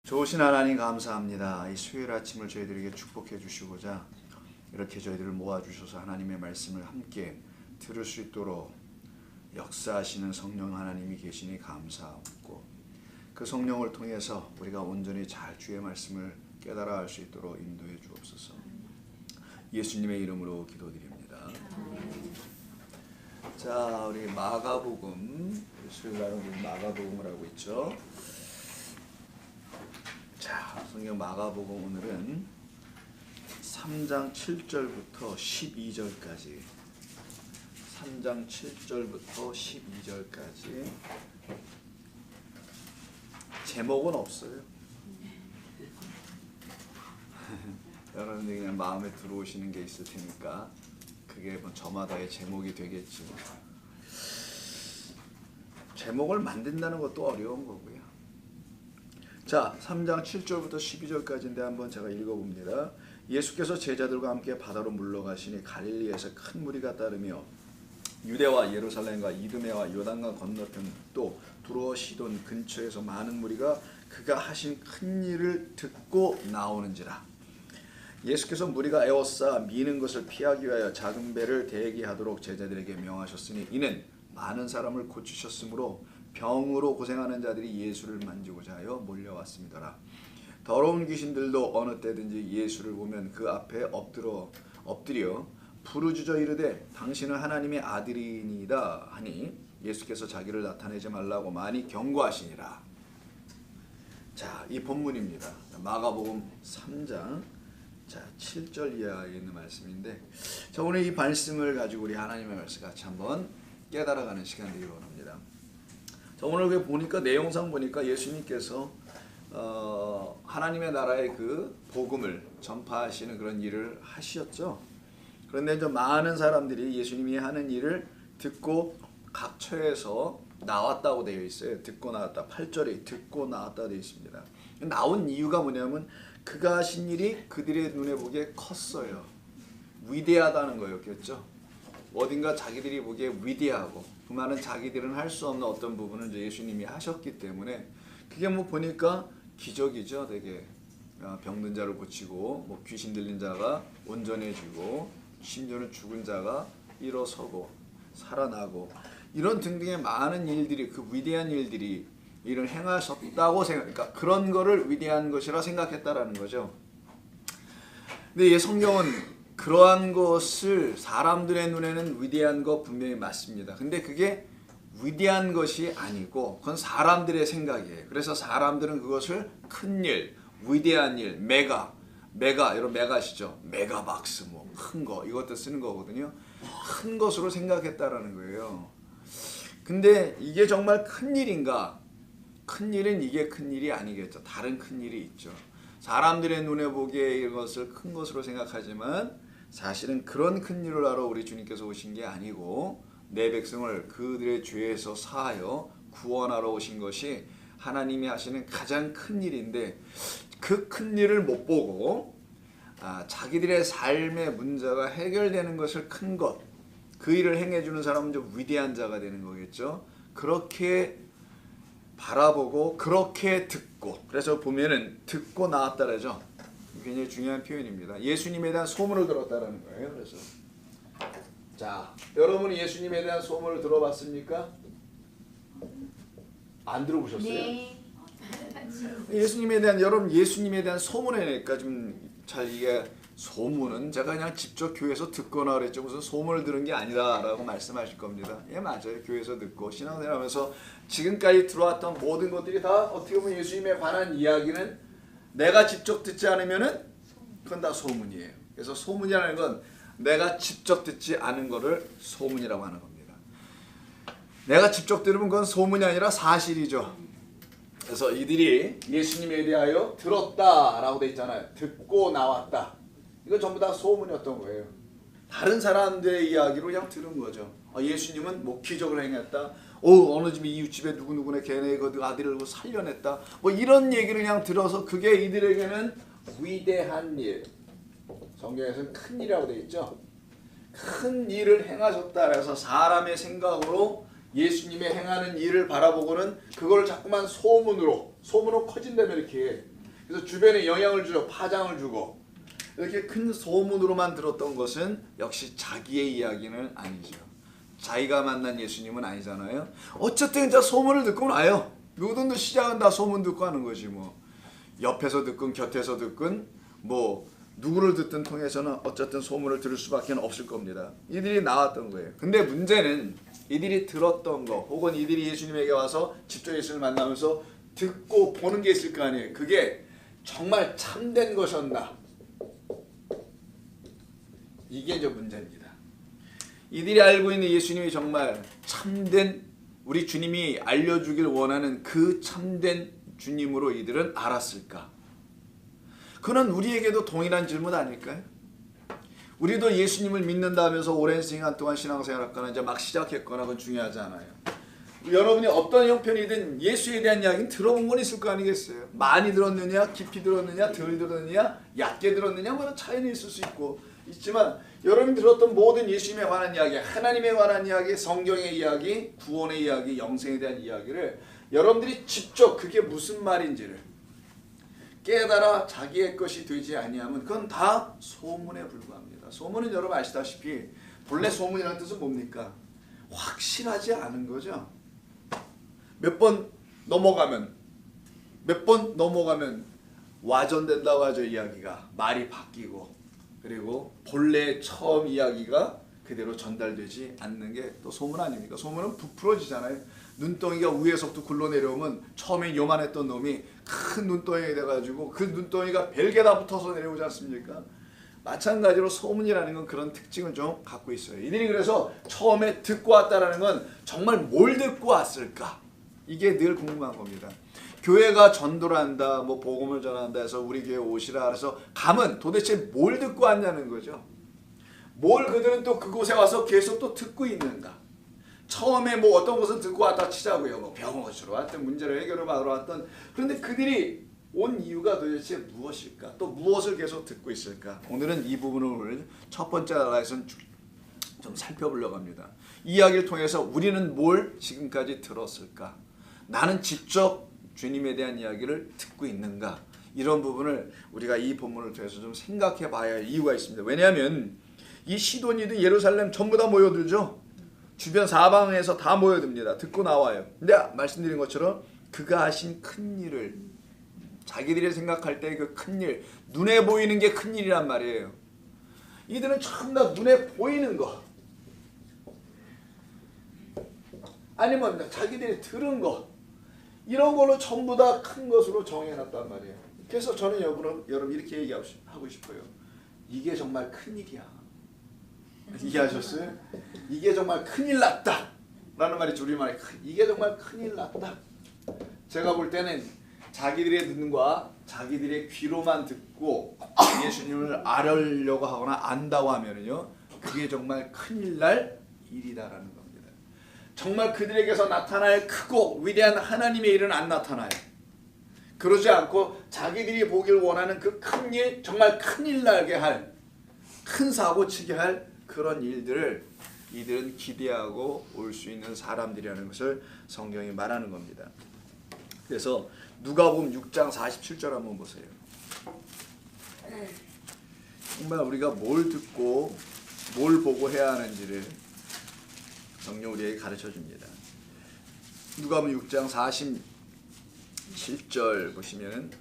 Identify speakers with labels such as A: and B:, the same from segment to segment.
A: 좋으신 하나님 감사합니다. 이 수요일 아침을 저희들에게 축복해 주시고자 이렇게 저희들을 모아주셔서 하나님의 말씀을 함께 들을 수 있도록 역사하시는 성령 하나님이 계시니 감사하고, 그 성령을 통해서 우리가 온전히 잘 주의 말씀을 깨달아 알 수 있도록 인도해 주옵소서. 예수님의 이름으로 기도드립니다. 자, 우리 마가복음, 수요일 날 우리 마가복음을 하고 있죠. 자, 성경 마가복음 오늘은 3장 7절부터 12절까지 3장 7절부터 12절까지 제목은 없어요. 여러분들이 그냥 마음에 들어오시는 게 있을 테니까 그게 뭐 저마다의 제목이 되겠죠. 제목을 만든다는 것도 어려운 거고요. 자, 3장 7절부터 12절까지인데 한번 제가 읽어봅니다. 예수께서 제자들과 함께 바다로 물러가시니 갈릴리에서 큰 무리가 따르며 유대와 예루살렘과 이두메와 요단강 건너편 또 두로 시돈 근처에서 많은 무리가 그가 하신 큰 일을 듣고 나오는지라. 예수께서 무리가 에워싸 미는 것을 피하기 위하여 작은 배를 대기하도록 제자들에게 명하셨으니 이는 많은 사람을 고치셨으므로 병으로 고생하는 자들이 예수를 만지고자 하여 몰려왔습니다. 더러운 귀신들도 어느 때든지 예수를 보면 그 앞에 엎드려 부르짖어 이르되 당신은 하나님의 아들이니이다 하니 예수께서 자기를 나타내지 말라고 많이 경고하시니라. 자, 이 본문입니다. 마가복음 3장 7절 이하에 있는 말씀인데, 자, 오늘 이 말씀을 가지고 우리 하나님의 말씀 같이 한번 깨달아가는 시간 되기 원합니다. 자, 오늘 보니까 내용상 보니까 예수님께서 하나님의 나라의 그 복음을 전파하시는 그런 일을 하셨죠. 그런데 이제 많은 사람들이 예수님이 하는 일을 듣고 각처에서 나왔다고 되어 있어요. 듣고 나왔다. 8절에 듣고 나왔다 되어 있습니다. 나온 이유가 뭐냐면 그가 하신 일이 그들의 눈에 보기에 컸어요. 위대하다는 거였겠죠. 어딘가 자기들이 보기에 위대하고 그 많은 자기들은 할 수 없는 어떤 부분을 예수님이 하셨기 때문에 그게 뭐 보니까 기적이죠. 되게 병든 자를 고치고 뭐 귀신 들린 자가 온전해지고 심지어는 죽은 자가 일어서고 살아나고 이런 등등의 많은 일들이, 그 위대한 일들이 이를 행하셨다고 그러니까 그런 거를 위대한 것이라 생각했다라는 거죠. 근데 이 성경은 그러한 것을 사람들의 눈에는 위대한 거 분명히 맞습니다. 근데 그게 위대한 것이 아니고 그건 사람들의 생각이에요. 그래서 사람들은 그것을 큰 일, 위대한 일, 메가 이런 메가시죠. 메가박스 뭐 큰 거 이것도 쓰는 거거든요. 큰 것으로 생각했다라는 거예요. 근데 이게 정말 큰 일인가? 큰 일은 이게 큰 일이 아니겠죠. 다른 큰 일이 있죠. 사람들의 눈에 보기에 이것을 큰 것으로 생각하지만 사실은 그런 큰 일을 하러 우리 주님께서 오신 게 아니고 내 백성을 그들의 죄에서 사하여 구원하러 오신 것이 하나님이 하시는 가장 큰 일인데, 그 큰 일을 못 보고 자기들의 삶의 문제가 해결되는 것을 큰 것, 그 일을 행해주는 사람은 좀 위대한 자가 되는 거겠죠. 그렇게 바라보고 그렇게 듣고, 그래서 보면은 듣고 나왔다라죠. 굉장히 중요한 표현입니다. 예수님에 대한 소문을 들었다라는 거예요. 그래서 자, 여러분이 예수님에 대한 소문을 들어봤습니까? 안 들어보셨어요? 네. 예수님에 대한, 여러분 예수님에 대한 소문이니까 좀 잘 이게, 소문은 제가 그냥 직접 교회에서 듣거나 그랬죠. 무슨 소문을 들은 게 아니라라고 말씀하실 겁니다. 예, 맞아요. 교회에서 듣고 신앙생활하면서 지금까지 들어왔던 모든 것들이 다 어떻게 보면 예수님에 관한 이야기는 내가 직접 듣지 않으면은 그건 다 소문이에요. 그래서 소문이라는 건 내가 직접 듣지 않은 거를 소문이라고 하는 겁니다. 내가 직접 들으면 그건 소문이 아니라 사실이죠. 그래서 이들이 예수님에 대하여 들었다라고 돼 있잖아요. 듣고 나왔다. 이건 전부 다 소문이었던 거예요. 다른 사람들의 이야기로 그냥 들은 거죠. 예수님은 뭐 기적을 행했다. 어느 집에 이웃집에 누구누구네 걔네 그 아들을 살려냈다. 뭐 이런 얘기를 그냥 들어서 그게 이들에게는 위대한 일. 성경에서는 큰 일이라고 되어 있죠. 큰 일을 행하셨다. 그래서 사람의 생각으로 예수님의 행하는 일을 바라보고는 그걸 자꾸만 소문으로 커진다면 이렇게 그래서 주변에 영향을 주고 파장을 주고 이렇게 큰 소문으로만 들었던 것은 역시 자기의 이야기는 아니죠. 자기가 만난 예수님은 아니잖아요. 어쨌든 이제 소문을 듣고 나요. 모든 시작은 다 소문 듣고 하는 거지 뭐. 옆에서 듣건 곁에서 듣건 뭐 누구를 듣든 통해서는 어쨌든 소문을 들을 수밖에 없을 겁니다. 이들이 나왔던 거예요. 근데 문제는 이들이 들었던 거 혹은 이들이 예수님에게 와서 직접 예수님을 만나면서 듣고 보는 게 있을 거 아니에요. 그게 정말 참된 것이었나? 이게 이제 문제입니다. 이들이 알고 있는 예수님이 정말 참된 우리 주님이 알려주길 원하는 그 참된 주님으로 이들은 알았을까? 그는 우리에게도 동일한 질문 아닐까요? 우리도 예수님을 믿는다면서 오랜 시간 동안 신앙생활했거나 이제 막 시작했거나 그건 중요하지 않아요. 여러분이 어떤 형편이든 예수에 대한 이야기는 들어본 건 있을 거 아니겠어요? 많이 들었느냐, 깊이 들었느냐, 덜 들었느냐, 얕게 들었느냐 뭐 차이는 있을 수 있지만 여러분이 들었던 모든 예수님에 관한 이야기, 하나님에 관한 이야기, 성경의 이야기, 구원의 이야기, 영생에 대한 이야기를 여러분들이 직접 그게 무슨 말인지를 깨달아 자기의 것이 되지 아니하면 그건 다 소문에 불과합니다. 소문은 여러분 아시다시피 본래 소문이라는 뜻은 뭡니까? 확실하지 않은 거죠. 몇 번 넘어가면 와전된다고 하죠. 이야기가 말이 바뀌고 그리고 본래 처음 이야기가 그대로 전달되지 않는 게 또 소문 아닙니까? 소문은 부풀어지잖아요. 눈덩이가 위에서부터 굴러내려오면 처음에 요만했던 놈이 큰 눈덩이가 돼가지고 그 눈덩이가 벨게 다 붙어서 내려오지 않습니까? 마찬가지로 소문이라는 건 그런 특징을 좀 갖고 있어요. 이들이 그래서 처음에 듣고 왔다라는 건 정말 뭘 듣고 왔을까? 이게 늘 궁금한 겁니다. 교회가 전도를 한다, 뭐 복음을 전한다 해서 우리 교회 오시라 그래서 가면 도대체 뭘 듣고 왔냐는 거죠. 뭘 그들은 또 그곳에 와서 계속 또 듣고 있는가? 처음에 뭐 어떤 것을 듣고 왔다 치자고요. 뭐 병 고치러 왔든 문제를 해결을 받으러 왔든 그런데 그들이 온 이유가 도대체 무엇일까? 또 무엇을 계속 듣고 있을까? 오늘은 이 부분을 첫 번째 나라에서는 좀 살펴보려고 합니다. 이 이야기를 통해서 우리는 뭘 지금까지 들었을까? 나는 직접 주님에 대한 이야기를 듣고 있는가? 이런 부분을 우리가 이 본문을 통해서 좀 생각해 봐야 할 이유가 있습니다. 왜냐하면 이 시돈이든 예루살렘 전부 다 모여들죠. 주변 사방에서 다 모여듭니다. 듣고 나와요. 근데 말씀드린 것처럼 그가 하신 큰 일을 자기들이 생각할 때 그 큰 일, 눈에 보이는 게 큰 일이란 말이에요. 이들은 전부 다 눈에 보이는 거 아니면 자기들이 들은 거 이런 걸로 전부 다 큰 것으로 정해놨단 말이에요. 그래서 저는 여러분 이렇게 얘기하고 싶어요. 이게 정말 큰일이야. 이해하셨어요? 이게 정말 큰일 났다 라는 말이 우리말에 이게 정말 큰일 났다. 제가 볼 때는 자기들의 눈과 자기들의 귀로만 듣고 예수님을 알으려고 하거나 안다고 하면요 그게 정말 큰일 날 일이다라는 겁니다. 정말 그들에게서 나타날 크고 위대한 하나님의 일은 안 나타나요. 그러지 않고 자기들이 보길 원하는 그 큰 일, 정말 큰일 나게 할, 큰 사고 치게 할 그런 일들을 이들은 기대하고 올 수 있는 사람들이라는 것을 성경이 말하는 겁니다. 그래서 누가복음 6장 47절 한번 보세요. 정말 우리가 뭘 듣고 뭘 보고 해야 하는지를 성경 우리에게 가르쳐 줍니다. 누가복음 6장 47절 보시면은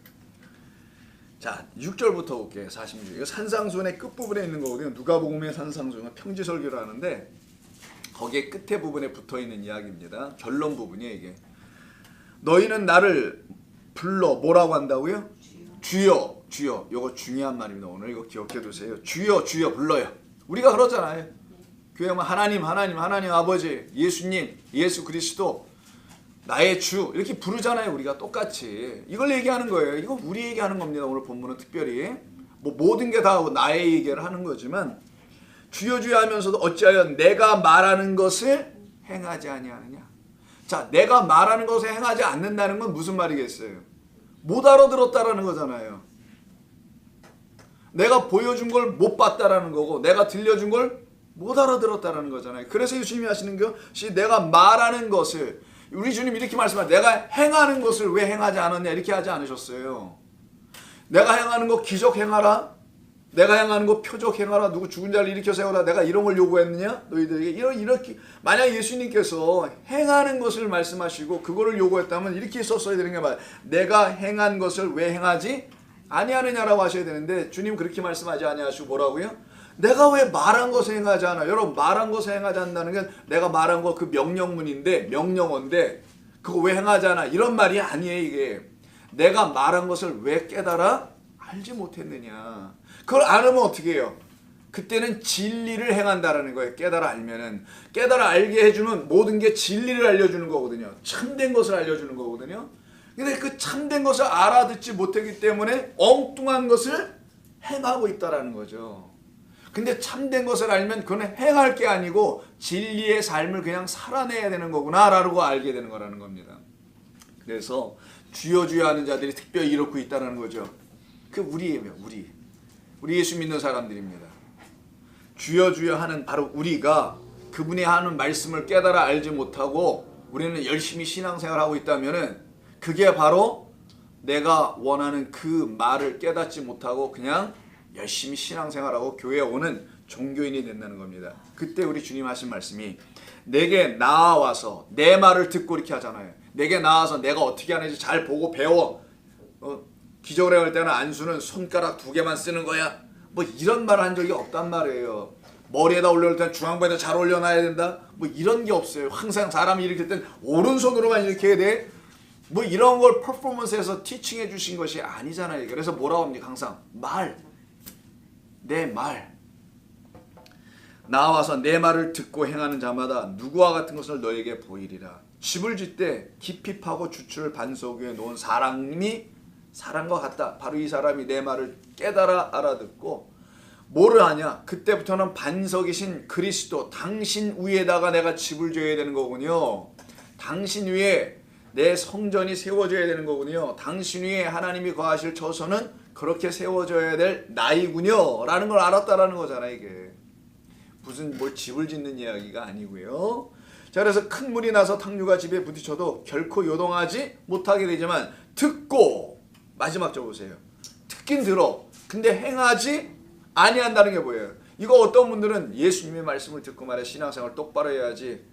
A: 자 6절부터 볼게요. 46. 이거 산상수훈의 끝부분에 있는 거거든요. 누가복음의 산상수훈은 평지설교를 하는데 거기에 끝에 부분에 붙어있는 이야기입니다. 결론 부분이에요. 이게 너희는 나를 불러 뭐라고 한다고요? 주여 주여. 이거 중요한 말입니다. 오늘 이거 기억해 두세요. 주여 주여 불러요. 우리가 그러잖아요. 교회 오면 하나님 아버지 예수님 예수 그리스도 나의 주 이렇게 부르잖아요. 우리가 똑같이 이걸 얘기하는 거예요. 이거 우리 얘기하는 겁니다. 오늘 본문은 특별히 뭐 모든 게 다 나의 얘기를 하는 거지만 주여 주여 하면서도 어찌하여 내가 말하는 것을 행하지 아니하느냐. 자, 내가 말하는 것을 행하지 않는다는 건 무슨 말이겠어요? 못 알아들었다라는 거잖아요. 내가 보여준 걸 못 봤다라는 거고 내가 들려준 걸 못 알아들었다라는 거잖아요. 그래서 예수님이 하시는 것이 내가 말하는 것을 우리 주님 이렇게 말씀하세요. 내가 행하는 것을 왜 행하지 않았냐 이렇게 하지 않으셨어요. 내가 행하는 거 기적 행하라. 내가 행하는 거 표적 행하라. 누구 죽은 자를 일으켜 세워라. 내가 이런 걸 요구했느냐? 너희들에게 이렇게 만약 예수님께서 행하는 것을 말씀하시고 그거를 요구했다면 이렇게 썼어야 되는 게 말이야. 내가 행한 것을 왜 행하지 아니하느냐라고 하셔야 되는데 주님 그렇게 말씀하지 아니하시고 뭐라고요? 내가 왜 말한 것을 행하지 않아? 여러분 말한 것을 행하지 않는다는 게 내가 말한 거 그 명령문인데 명령어인데 그거 왜 행하지 않아? 이런 말이 아니에요 이게. 내가 말한 것을 왜 깨달아? 알지 못했느냐. 그걸 알으면 어떻게 해요? 그때는 진리를 행한다라는 거예요. 깨달아 알면은. 깨달아 알게 해주는 모든 게 진리를 알려주는 거거든요. 참된 것을 알려주는 거거든요. 근데 그 참된 것을 알아듣지 못하기 때문에 엉뚱한 것을 행하고 있다라는 거죠. 근데 참된 것을 알면 그건 행할 게 아니고 진리의 삶을 그냥 살아내야 되는 거구나라고 알게 되는 거라는 겁니다. 그래서 주여 주여 하는 자들이 특별히 이렇고 있다는 거죠. 그 우리예요. 우리 예수 믿는 사람들입니다. 주여 주여 하는 바로 우리가 그분이 하는 말씀을 깨달아 알지 못하고 우리는 열심히 신앙생활하고 있다면은 그게 바로 내가 원하는 그 말을 깨닫지 못하고 그냥 열심히 신앙생활하고 교회에 오는 종교인이 된다는 겁니다. 그때 우리 주님 하신 말씀이 내게 나와서 내 말을 듣고 이렇게 하잖아요. 내게 나와서 내가 어떻게 하는지 잘 보고 배워. 기적을 할 때는 안수는 손가락 2개만 쓰는 거야. 뭐 이런 말을 한 적이 없단 말이에요. 머리에다 올려올 때는 중앙부에다 잘 올려놔야 된다. 뭐 이런 게 없어요. 항상 사람이 일으킬 땐 오른손으로만 일으켜야 돼. 뭐 이런 걸 퍼포먼스에서 티칭해 주신 것이 아니잖아요. 그래서 뭐라고 합니까? 항상 내 말. 나와서 내 말을 듣고 행하는 자마다 누구와 같은 것을 너에게 보이리라. 집을 짓되 깊이 파고 주추를 반석 위에 놓은 사람이 사람과 같다. 바로 이 사람이 내 말을 깨달아 알아듣고 뭐를 하냐? 그때부터는 반석이신 그리스도 당신 위에다가 내가 집을 지어야 되는 거군요. 당신 위에 내 성전이 세워져야 되는 거군요. 당신 위에 하나님이 거하실 처소는 그렇게 세워져야 될 나이군요. 라는 걸 알았다라는 거잖아 이게. 무슨 뭘 집을 짓는 이야기가 아니고요. 자, 그래서 큰 물이 나서 탕류가 집에 부딪혀도 결코 요동하지 못하게 되지만 듣고 마지막 절 보세요. 듣긴 들어. 근데 행하지 아니한다는 게 뭐예요? 이거 어떤 분들은 예수님의 말씀을 듣고 말해 신앙생활 똑바로 해야지.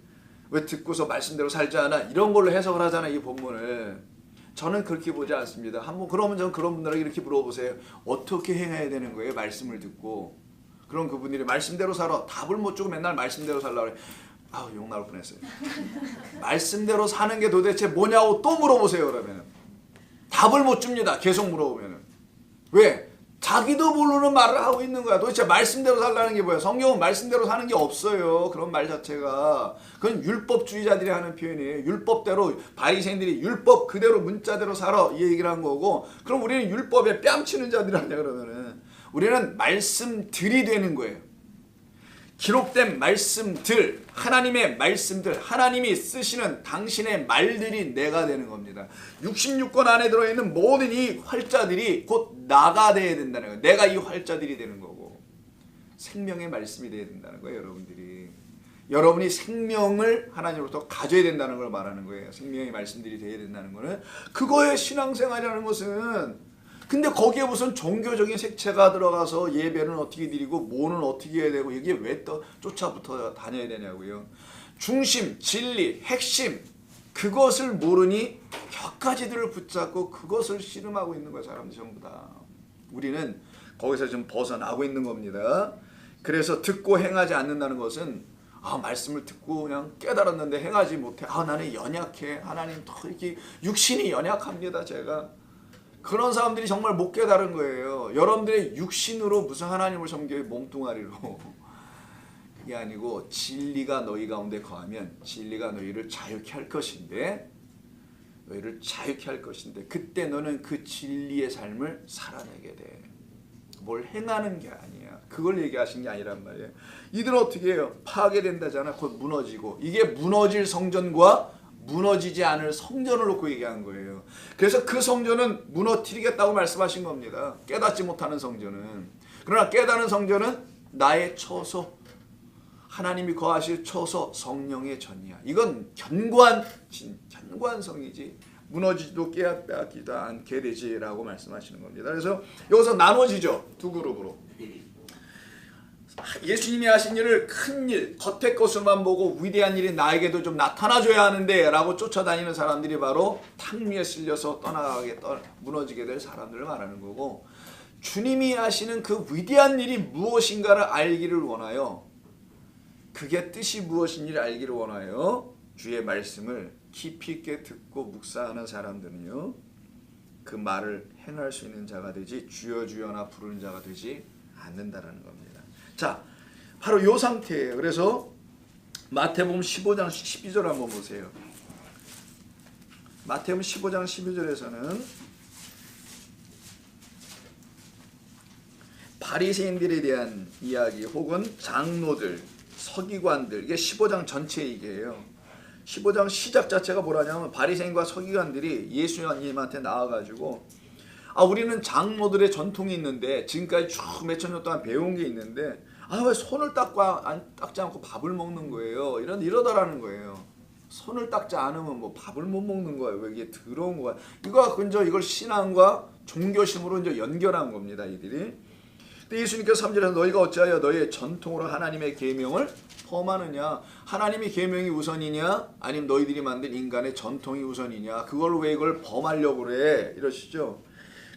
A: 왜 듣고서 말씀대로 살지 않아? 이런 걸로 해석을 하잖아 이 본문을. 저는 그렇게 보지 않습니다. 한번 그러면 저는 그런 분들에게 이렇게 물어보세요. 어떻게 행해야 되는 거예요? 말씀을 듣고. 그럼 그분들이 말씀대로 살아. 답을 못 주고 맨날 말씀대로 살라고 그래. 아우 욕 나올 뻔했어요. 말씀대로 사는 게 도대체 뭐냐고 또 물어보세요 그러면. 답을 못 줍니다. 계속 물어보면은. 왜? 자기도 모르는 말을 하고 있는 거야. 도대체 말씀대로 살라는 게 뭐야? 성경은 말씀대로 사는 게 없어요. 그런 말 자체가. 그건 율법주의자들이 하는 표현이에요. 율법대로 바리새인들이 율법 그대로 문자대로 살아 이 얘기를 한 거고 그럼 우리는 율법에 뺨치는 자들이 아니야 그러면은. 우리는 말씀들이 되는 거예요. 기록된 말씀들, 하나님의 말씀들, 하나님이 쓰시는 당신의 말들이 내가 되는 겁니다. 66권 안에 들어있는 모든 이 활자들이 곧 나가 돼야 된다는 거예요. 내가 이 활자들이 되는 거고 생명의 말씀이 돼야 된다는 거예요. 여러분들이. 여러분이 생명을 하나님으로부터 가져야 된다는 걸 말하는 거예요. 생명의 말씀들이 돼야 된다는 거는 그거의 신앙생활이라는 것은 근데 거기에 무슨 종교적인 색채가 들어가서 예배는 어떻게 드리고 뭐는 어떻게 해야 되고 이게 왜 또 쫓아붙어 다녀야 되냐고요. 중심, 진리, 핵심 그것을 모르니 몇 가지들을 붙잡고 그것을 씨름하고 있는 거예요. 사람들 전부 다. 우리는 거기서 좀 벗어나고 있는 겁니다. 그래서 듣고 행하지 않는다는 것은 말씀을 듣고 그냥 깨달았는데 행하지 못해. 나는 연약해. 하나님 더 이렇게 육신이 연약합니다. 제가. 그런 사람들이 정말 못 깨달은 거예요. 여러분들의 육신으로 무슨 하나님을 섬겨요? 몸뚱아리로. 그게 아니고 진리가 너희 가운데 거하면 진리가 너희를 자유케 할 것인데 그때 너는 그 진리의 삶을 살아내게 돼. 뭘 행하는 게 아니야. 그걸 얘기하신 게 아니란 말이에요. 이들은 어떻게 해요? 파괴된다잖아. 곧 무너지고. 이게 무너질 성전과 무너지지 않을 성전을 놓고 얘기한 거예요. 그래서 그 성전은 무너뜨리겠다고 말씀하신 겁니다. 깨닫지 못하는 성전은. 그러나 깨닫는 성전은 나의 처소, 하나님이 거하실 처소, 성령의 전이야. 이건 견고한 성이지 무너지지도 빼앗기도 않게 되지라고 말씀하시는 겁니다. 그래서 여기서 나눠지죠. 두 그룹으로. 예수님이 하신 일을 큰 일, 겉의 것을만 보고 위대한 일이 나에게도 좀 나타나줘야 하는데 라고 쫓아다니는 사람들이 바로 탕미에 쓸려서 무너지게 될 사람들을 말하는 거고, 주님이 하시는 그 위대한 일이 무엇인가를 알기를 원하여, 그게 뜻이 무엇인지를 알기를 원하여 주의 말씀을 깊이 있게 듣고 묵상하는 사람들은요, 그 말을 행할 수 있는 자가 되지 주여 주여나 부르는 자가 되지 않는다라는 겁니다. 자, 바로 이 상태예요. 그래서 마태복음 15장 12절 한번 보세요. 마태복음 15장 12절에서는 바리새인들에 대한 이야기 혹은 장로들, 서기관들, 이게 15장 전체 얘기예요. 15장 시작 자체가 뭐라냐면 바리새인과 서기관들이 예수님한테 나와가지고, 우리는 장로들의 전통이 있는데 지금까지 쭉 몇천 년 동안 배운 게 있는데 왜 손을 닦지 않고 밥을 먹는 거예요? 이러더라는 거예요. 손을 닦지 않으면 뭐 밥을 못 먹는 거예요. 왜 이게 더러운 거야? 이걸 신앙과 종교심으로 이제 연결한 겁니다, 이들이. 근데 예수님께서 3절에서 너희가 어찌하여 너희의 전통으로 하나님의 계명을 범하느냐? 하나님의 계명이 우선이냐? 아니면 너희들이 만든 인간의 전통이 우선이냐? 그걸 왜 이걸 범하려고 그래? 이러시죠.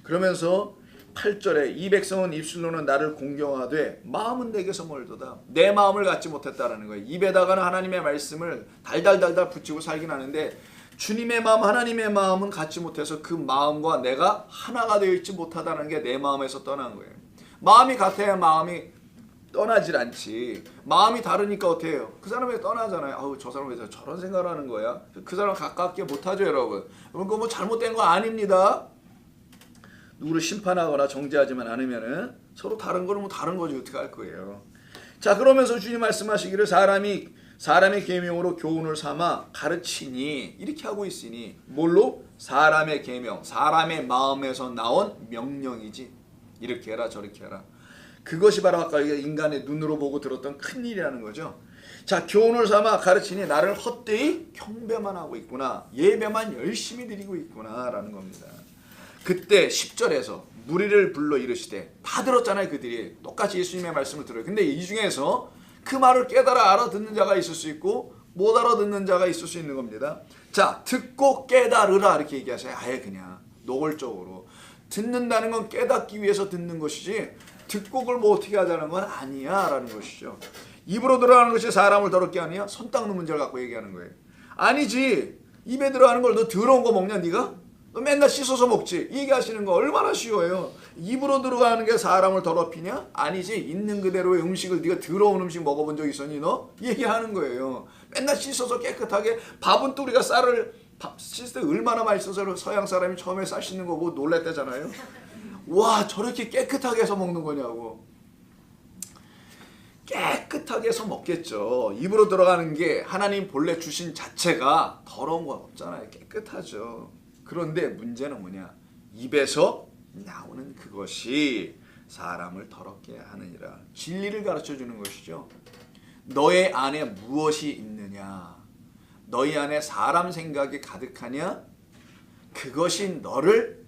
A: 그러면서 8절에 이 백성은 입술로는 나를 공경하되 마음은 내게서 멀도다. 내 마음을 갖지 못했다라는 거예요. 입에다가는 하나님의 말씀을 달달달달 붙이고 살긴 하는데 주님의 마음, 하나님의 마음은 갖지 못해서 그 마음과 내가 하나가 되어 있지 못하다는 게 내 마음에서 떠난 거예요. 마음이 같아야 마음이 떠나질 않지. 마음이 다르니까 어떻게 해요? 그 사람이 떠나잖아요. 저 사람 왜 저런 생각을 하는 거야? 그 사람 가깝게 못하죠, 여러분. 그거 뭐 잘못된 거 아닙니다. 누구를 심판하거나 정죄하지만 않으면은 서로 다른 거는 뭐 다른 거지 어떻게 할 거예요. 자, 그러면서 주님 말씀하시기를 사람의 계명으로 교훈을 삼아 가르치니 이렇게 하고 있으니, 뭘로? 사람의 계명, 사람의 마음에서 나온 명령이지. 이렇게 해라 저렇게 해라. 그것이 바로 아까 인간의 눈으로 보고 들었던 큰 일이라는 거죠. 자, 교훈을 삼아 가르치니 나를 헛되이 경배만 하고 있구나, 예배만 열심히 드리고 있구나 라는 겁니다. 그때 10절에서 무리를 불러 이르시되, 다 들었잖아요. 그들이 똑같이 예수님의 말씀을 들어요. 근데 이 중에서 그 말을 깨달아 알아듣는 자가 있을 수 있고 못 알아듣는 자가 있을 수 있는 겁니다. 자, 듣고 깨달으라 이렇게 얘기하세요. 아예 그냥 노골적으로. 듣는다는 건 깨닫기 위해서 듣는 것이지 듣고 그걸 뭐 어떻게 하자는 건 아니야 라는 것이죠. 입으로 들어가는 것이 사람을 더럽게 하느냐? 손 닦는 문제를 갖고 얘기하는 거예요. 아니지. 입에 들어가는 걸 너 더러운 거 먹냐 네가? 너 맨날 씻어서 먹지. 이 얘기하시는 거 얼마나 쉬워요. 입으로 들어가는 게 사람을 더럽히냐? 아니지. 있는 그대로의 음식을 네가 더러운 음식 먹어본 적 있었니 너? 얘기하는 거예요. 맨날 씻어서 깨끗하게. 밥은 또 우리가 쌀을 씻을 때 얼마나 맛있어서 서양 사람이 처음에 쌀 씻는 거 보고 놀랬대잖아요. 와, 저렇게 깨끗하게 해서 먹는 거냐고. 깨끗하게 해서 먹겠죠. 입으로 들어가는 게 하나님 본래 주신 자체가 더러운 건 없잖아요. 깨끗하죠. 그런데 문제는 뭐냐? 입에서 나오는 그것이 사람을 더럽게 하느니라. 진리를 가르쳐주는 것이죠. 너의 안에 무엇이 있느냐? 너희 안에 사람 생각이 가득하냐? 그것이 너를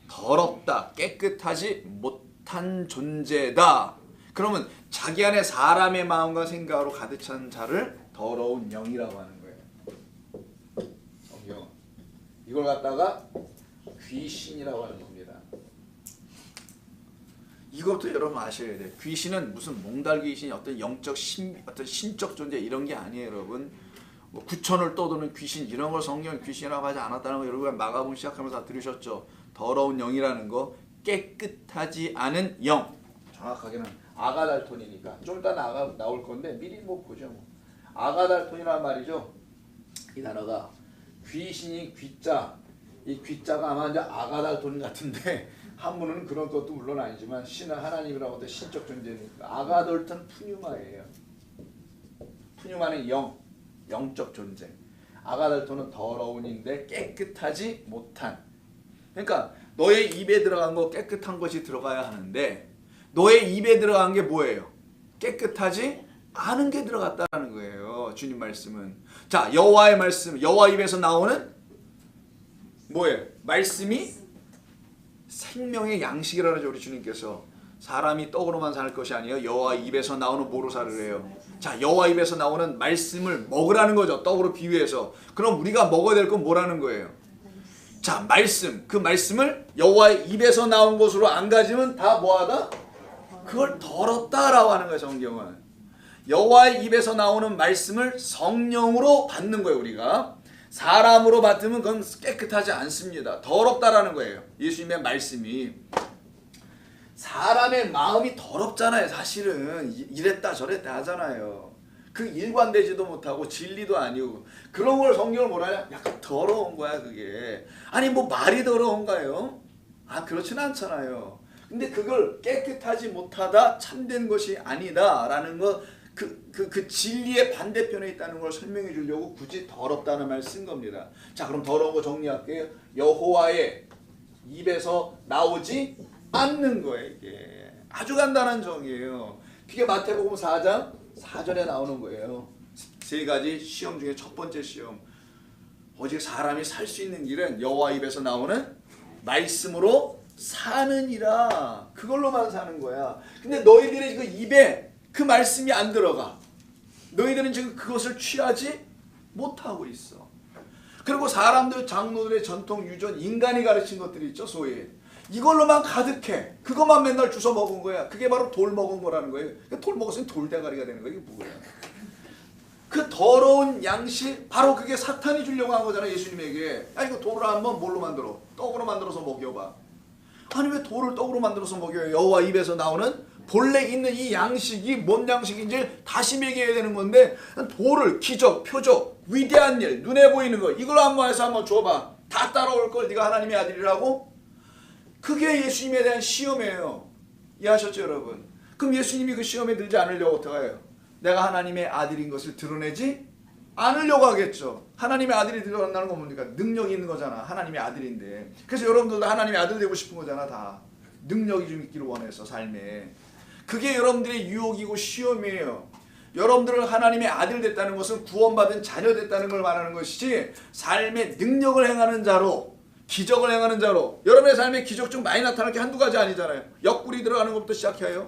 A: 더럽다, 깨끗하지 못한 존재다. 그러면 자기 안에 사람의 마음과 생각으로 가득 찬 자를 더러운 영이라고 하는 거예요. 성경. 이걸 갖다가 귀신이라고 하는 겁니다. 이것도 여러분 아셔야 돼요. 귀신은 무슨 몽달 귀신이 어떤 영적 어떤 신적 존재 이런 게 아니에요, 여러분. 뭐 구천을 떠도는 귀신 이런 걸 성경 귀신이라고 하지 않았다는 거 여러분 마가복음 시작하면서 다 들으셨죠. 더러운 영이라는 거, 깨끗하지 않은 영. 정확하게는 아가달톤이니까 좀 이따 나올 건데 미리 뭐 보죠. 아가달톤이란 말이죠. 이 단어가 귀신이 귀자, 이 귀자가 아마 이제 아가달톤 같은데 한문은 그런 것도 물론 아니지만 신은 하나님이라고 하는 신적 존재니까 아가달톤 푸뉴마예요. 푸뉴마는 영적 존재. 아가달톤은 더러운인데 깨끗하지 못한. 그러니까 너의 입에 들어간 거 깨끗한 것이 들어가야 하는데 너의 입에 들어간 게 뭐예요? 깨끗하지 않은 게 들어갔다는 거예요. 주님 말씀은. 자, 여호와의 말씀, 여호와 입에서 나오는 뭐예요? 말씀이 생명의 양식이라는 거죠. 우리 주님께서 사람이 떡으로만 살 것이 아니에요. 여호와 입에서 나오는 뭐로 살을 해요? 자, 여호와 입에서 나오는 말씀을 먹으라는 거죠. 떡으로 비유해서. 그럼 우리가 먹어야 될 건 뭐라는 거예요? 자, 말씀. 그 말씀을 여호와의 입에서 나온 것으로 안 가지면 다 뭐하다? 그걸 더럽다라고 하는 거예요. 성경은. 여호와의 입에서 나오는 말씀을 성령으로 받는 거예요. 우리가. 사람으로 받으면 그건 깨끗하지 않습니다. 더럽다라는 거예요. 예수님의 말씀이. 사람의 마음이 더럽잖아요. 사실은 이랬다 저랬다 하잖아요. 그 일관되지도 못하고 진리도 아니고 그런 걸 성경을 뭐라 하냐? 약간 더러운 거야 그게. 아니 뭐 말이 더러운가요? 아 그렇진 않잖아요. 근데 그걸 깨끗하지 못하다 참된 것이 아니다라는 거 그 진리의 반대편에 있다는 걸 설명해 주려고 굳이 더럽다는 말을 쓴 겁니다. 자 그럼 더러운 거 정리할게요. 여호와의 입에서 나오지 않는 거예요. 이게 아주 간단한 정의예요. 그게 마태복음 4장 4절에 나오는 거예요. 세 가지 시험 중에 첫 번째 시험. 오직 사람이 살 수 있는 길은 여호와 입에서 나오는 말씀으로 사느니라. 그걸로만 사는 거야. 근데 너희들의 그 입에 그 말씀이 안 들어가. 너희들은 지금 그것을 취하지 못하고 있어. 그리고 사람들, 장로들의 전통 유전, 인간이 가르친 것들이 있죠. 소위. 이걸로만 가득해. 그것만 맨날 주워 먹은 거야. 그게 바로 돌 먹은 거라는 거예요. 돌 먹었으니 돌대가리가 되는 거야. 이게 뭐야. 그 더러운 양식, 바로 그게 사탄이 주려고 한 거잖아. 예수님에게. 야 이거 돌을 한번 뭘로 만들어? 떡으로 만들어서 먹여봐. 아니 왜 돌을 떡으로 만들어서 먹여요? 여호와 입에서 나오는 본래 있는 이 양식이 뭔 양식인지 다시 먹여야 되는 건데 돌을 기적, 표적, 위대한 일, 눈에 보이는 거 이걸 한번 해서 한번 줘봐. 다 따라올 걸 네가 하나님의 아들이라고? 그게 예수님에 대한 시험이에요. 이해하셨죠 여러분? 그럼 예수님이 그 시험에 들지 않으려고 어떻게 해요? 내가 하나님의 아들인 것을 드러내지 않으려고 하겠죠. 하나님의 아들이 드러난다는 건 뭡니까? 능력이 있는 거잖아. 하나님의 아들인데. 그래서 여러분들도 하나님의 아들 되고 싶은 거잖아. 다. 능력이 좀 있기를 원해서 삶에. 그게 여러분들의 유혹이고 시험이에요. 여러분들은 하나님의 아들 됐다는 것은 구원받은 자녀 됐다는 걸 말하는 것이지 삶의 능력을 행하는 자로 기적을 행하는 자로 여러분의 삶에 기적 좀 많이 나타날 게 한두 가지 아니잖아요. 옆구리 들어가는 것부터 시작해요.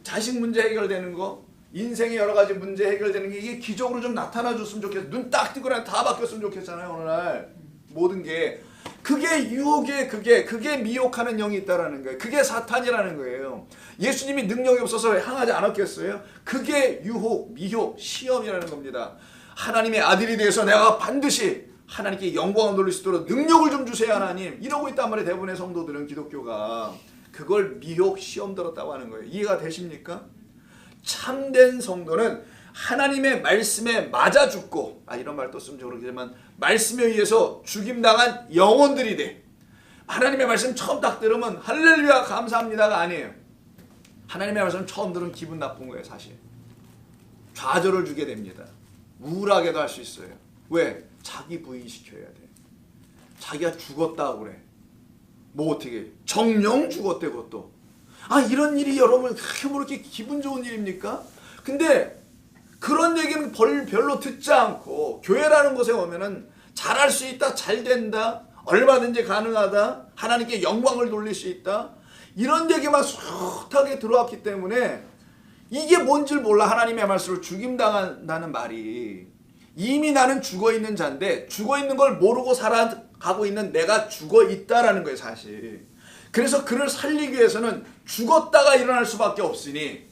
A: 자식 문제 해결되는 거 인생의 여러 가지 문제 해결되는 게 이게 기적으로 좀 나타나 줬으면 좋겠어. 눈 딱 뜨고 다 바뀌었으면 좋겠잖아요. 어느 날 모든 게 그게 유혹에 그게 미혹하는 영이 있다라는 거예요. 그게 사탄이라는 거예요. 예수님이 능력이 없어서 향하지 않았겠어요? 그게 유혹, 미혹, 시험이라는 겁니다. 하나님의 아들이 되어서 내가 반드시 하나님께 영광을 돌릴 수 있도록 능력을 좀 주세요 하나님. 이러고 있단 말이에요. 대부분의 성도들은 기독교가. 그걸 미혹, 시험 들었다고 하는 거예요. 이해가 되십니까? 참된 성도는 하나님의 말씀에 맞아 죽고 이런 말 또 쓰면 모르겠지만 말씀에 의해서 죽임당한 영혼들이 돼. 하나님의 말씀 처음 딱 들으면 할렐루야 감사합니다가 아니에요. 하나님의 말씀 처음 들으면 기분 나쁜 거예요. 사실 좌절을 주게 됩니다. 우울하게도 할 수 있어요. 왜? 자기 부인시켜야 돼. 자기가 죽었다고 그래. 뭐 어떻게 정령 죽었대. 그것도 이런 일이 여러분 그렇게 뭐 이렇게 기분 좋은 일입니까? 근데 그런 얘기는 별로 듣지 않고 교회라는 곳에 오면은 잘할 수 있다, 잘 된다, 얼마든지 가능하다, 하나님께 영광을 돌릴 수 있다 이런 얘기만 숱하게 들어왔기 때문에 이게 뭔지 몰라. 하나님의 말씀을 죽임당한다는 말이 이미 나는 죽어있는 자인데 죽어있는 걸 모르고 살아가고 있는 내가 죽어있다라는 거예요 사실. 그래서 그를 살리기 위해서는 죽었다가 일어날 수밖에 없으니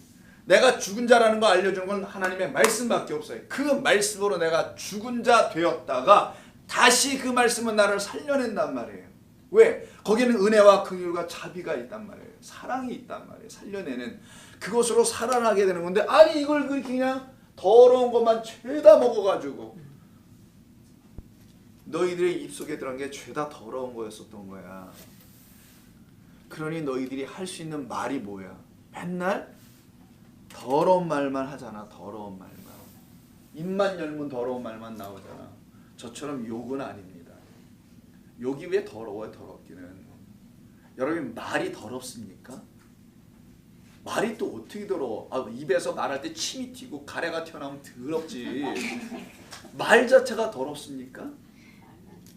A: 내가 죽은 자라는 거 알려주는 건 하나님의 말씀밖에 없어요. 그 말씀으로 내가 죽은 자 되었다가 다시 그 말씀은 나를 살려낸단 말이에요. 왜? 거기는 은혜와 긍휼과 자비가 있단 말이에요. 사랑이 있단 말이에요. 살려내는 그것으로 살아나게 되는 건데 아니 이걸 그냥 더러운 것만 죄다 먹어가지고 너희들의 입속에 들어간 게 죄다 더러운 거였었던 거야. 그러니 너희들이 할 수 있는 말이 뭐야? 맨날 더러운 말만 하잖아. 더러운 말만. 입만 열면 더러운 말만 나오잖아. 저처럼 욕은 아닙니다. 욕이 왜 더러워요? 더럽기는. 여러분 말이 더럽습니까? 말이 또 어떻게 더러워? 입에서 말할 때 침이 튀고 가래가 튀어나오면 더럽지. 말 자체가 더럽습니까?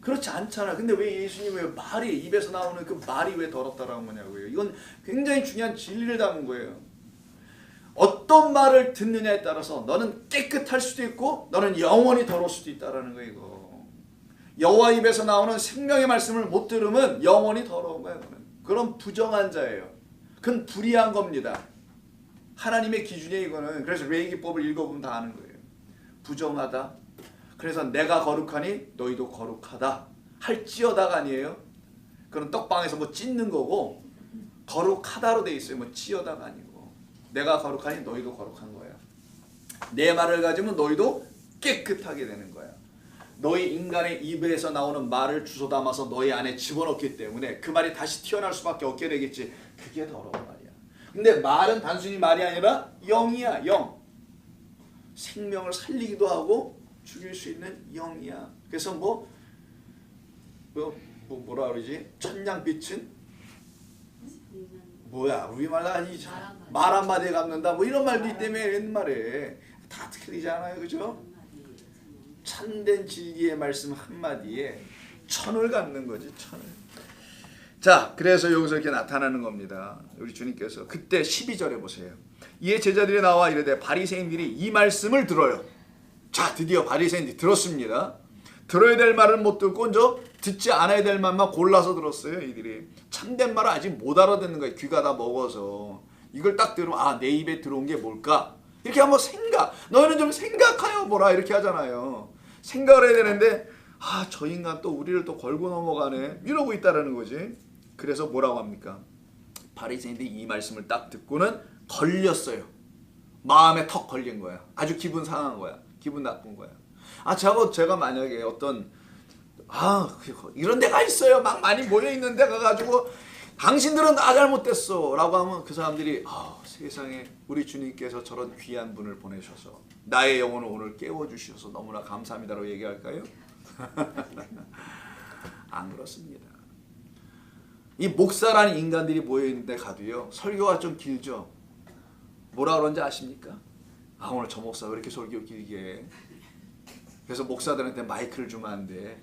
A: 그렇지 않잖아. 근데 왜 예수님 왜 말이 입에서 나오는 그 말이 왜 더럽다라는 거냐고요. 이건 굉장히 중요한 진리를 담은 거예요. 어떤 말을 듣느냐에 따라서 너는 깨끗할 수도 있고 너는 영원히 더러울 수도 있다라는 거예요. 이거. 여호와 입에서 나오는 생명의 말씀을 못 들으면 영원히 더러운 거예요. 그런 부정한 자예요. 그건 불의한 겁니다. 하나님의 기준이에요. 이거는. 그래서 레위기법을 읽어보면 다 아는 거예요. 부정하다. 그래서 내가 거룩하니 너희도 거룩하다. 할지어다가 아니에요. 그건 떡방에서 뭐 찢는 거고 거룩하다로 돼 있어요. 뭐 찌어다가 아니고. 내가 거룩하니 너희도 거룩한 거야. 내 말을 가지면 너희도 깨끗하게 되는 거야. 너희 인간의 입에서 나오는 말을 주워 담아서 너희 안에 집어넣기 때문에 그 말이 다시 튀어나올 수밖에 없게 되겠지. 그게 더러운 말이야. 근데 말은 단순히 말이 아니라 영이야. 영. 생명을 살리기도 하고 죽일 수 있는 영이야. 그래서 뭐라 그러지? 천냥빛은 뭐야? 우리말 아니지. 말 한마디에 갚는다. 뭐 이런 말도 있다며 옛말에. 다 틀리잖아요. 그죠? 참된 진리의 말씀 한마디에 천을 갚는 거지. 천을. 자, 그래서 여기서 이렇게 나타나는 겁니다. 우리 주님께서 그때 12절에 보세요. 이에 제자들이 나와 이르되 바리새인들이 이 말씀을 들어요. 자, 드디어 바리새인들이 들었습니다. 들어야 될 말은 못 듣고 먼저 듣지 않아야 될 말만 골라서 들었어요. 이들이 참된 말을 아직 못 알아듣는 거예요. 귀가 다 먹어서. 이걸 딱 들으면 내 입에 들어온 게 뭘까? 이렇게 한번 너희는 좀 생각하여 보라 이렇게 하잖아요. 생각을 해야 되는데 저 인간 또 우리를 또 걸고 넘어가네 이러고 있다라는 거지. 그래서 뭐라고 합니까? 바리새인들이 이 말씀을 딱 듣고는 걸렸어요. 마음에 턱 걸린 거야. 아주 기분 상한 거야. 기분 나쁜 거야. 제가 만약에 어떤 이런 데가 있어요. 막 많이 모여 있는 데가 가지고 당신들은 다 잘못됐어 라고 하면 그 사람들이 세상에 우리 주님께서 저런 귀한 분을 보내셔서 나의 영혼을 오늘 깨워주셔서 너무나 감사합니다라고 얘기할까요? 안 그렇습니다. 이 목사라는 인간들이 모여있는데 가도요 설교가 좀 길죠. 뭐라 그런지 아십니까? 오늘 저 목사 왜 이렇게 설교 길게 해? 그래서 목사들한테 마이크를 주면 안 돼.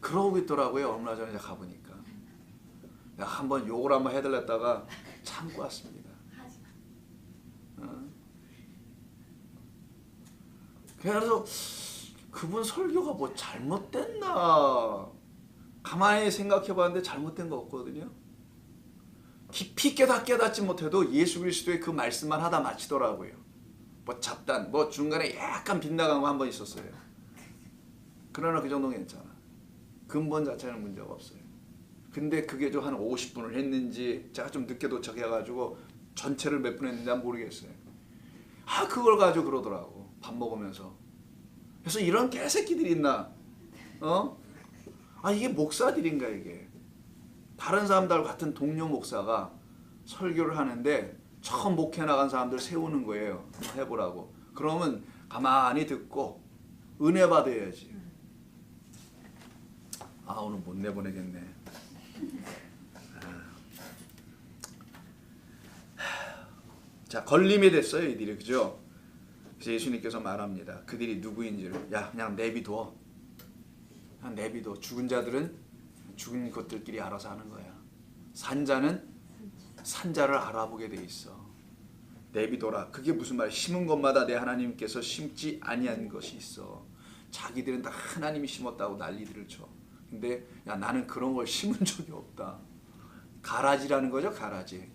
A: 그러고 있더라고요. 얼마 전에 가보니까. 내가 한번 욕을 한번 해달랬다가 참고 왔습니다. 그래서 그분 설교가 뭐 잘못됐나 가만히 생각해봤는데 잘못된 거 없거든요. 깊이 깨닫지 못해도 예수 그리스도의 그 말씀만 하다 마치더라고요. 뭐 잡단, 중간에 약간 빗나간 거 한 번 있었어요. 그러나 그 정도는 괜찮아. 근본 자체는 문제가 없어요. 근데 그게 좀 한 50분을 했는지 제가 좀 늦게 도착해가지고 전체를 몇 분 했는지 난 모르겠어요. 그걸 가지고 그러더라고. 밥 먹으면서. 그래서 이런 개새끼들이 있나? 이게 목사들인가 이게. 다른 사람들 같은 동료 목사가 설교를 하는데 처음 목회 나간 사람들 세우는 거예요. 해보라고. 그러면 가만히 듣고 은혜 받아야지. 오늘 못 내보내겠네. 자, 걸림이 됐어요 이들이. 그죠? 그래서 예수님께서 말합니다. 그들이 누구인지를. 그냥 내비둬. 그냥 내비둬. 죽은 자들은 죽은 것들끼리 알아서 하는 거야. 산자는 산자를 알아보게 돼 있어. 내비둬라. 그게 무슨 말이야? 심은 것마다 내 하나님께서 심지 아니한 것이 있어. 자기들은 다 하나님이 심었다고 난리들을 쳐. 근데 나는 그런 걸 심은 적이 없다. 가라지라는 거죠. 가라지.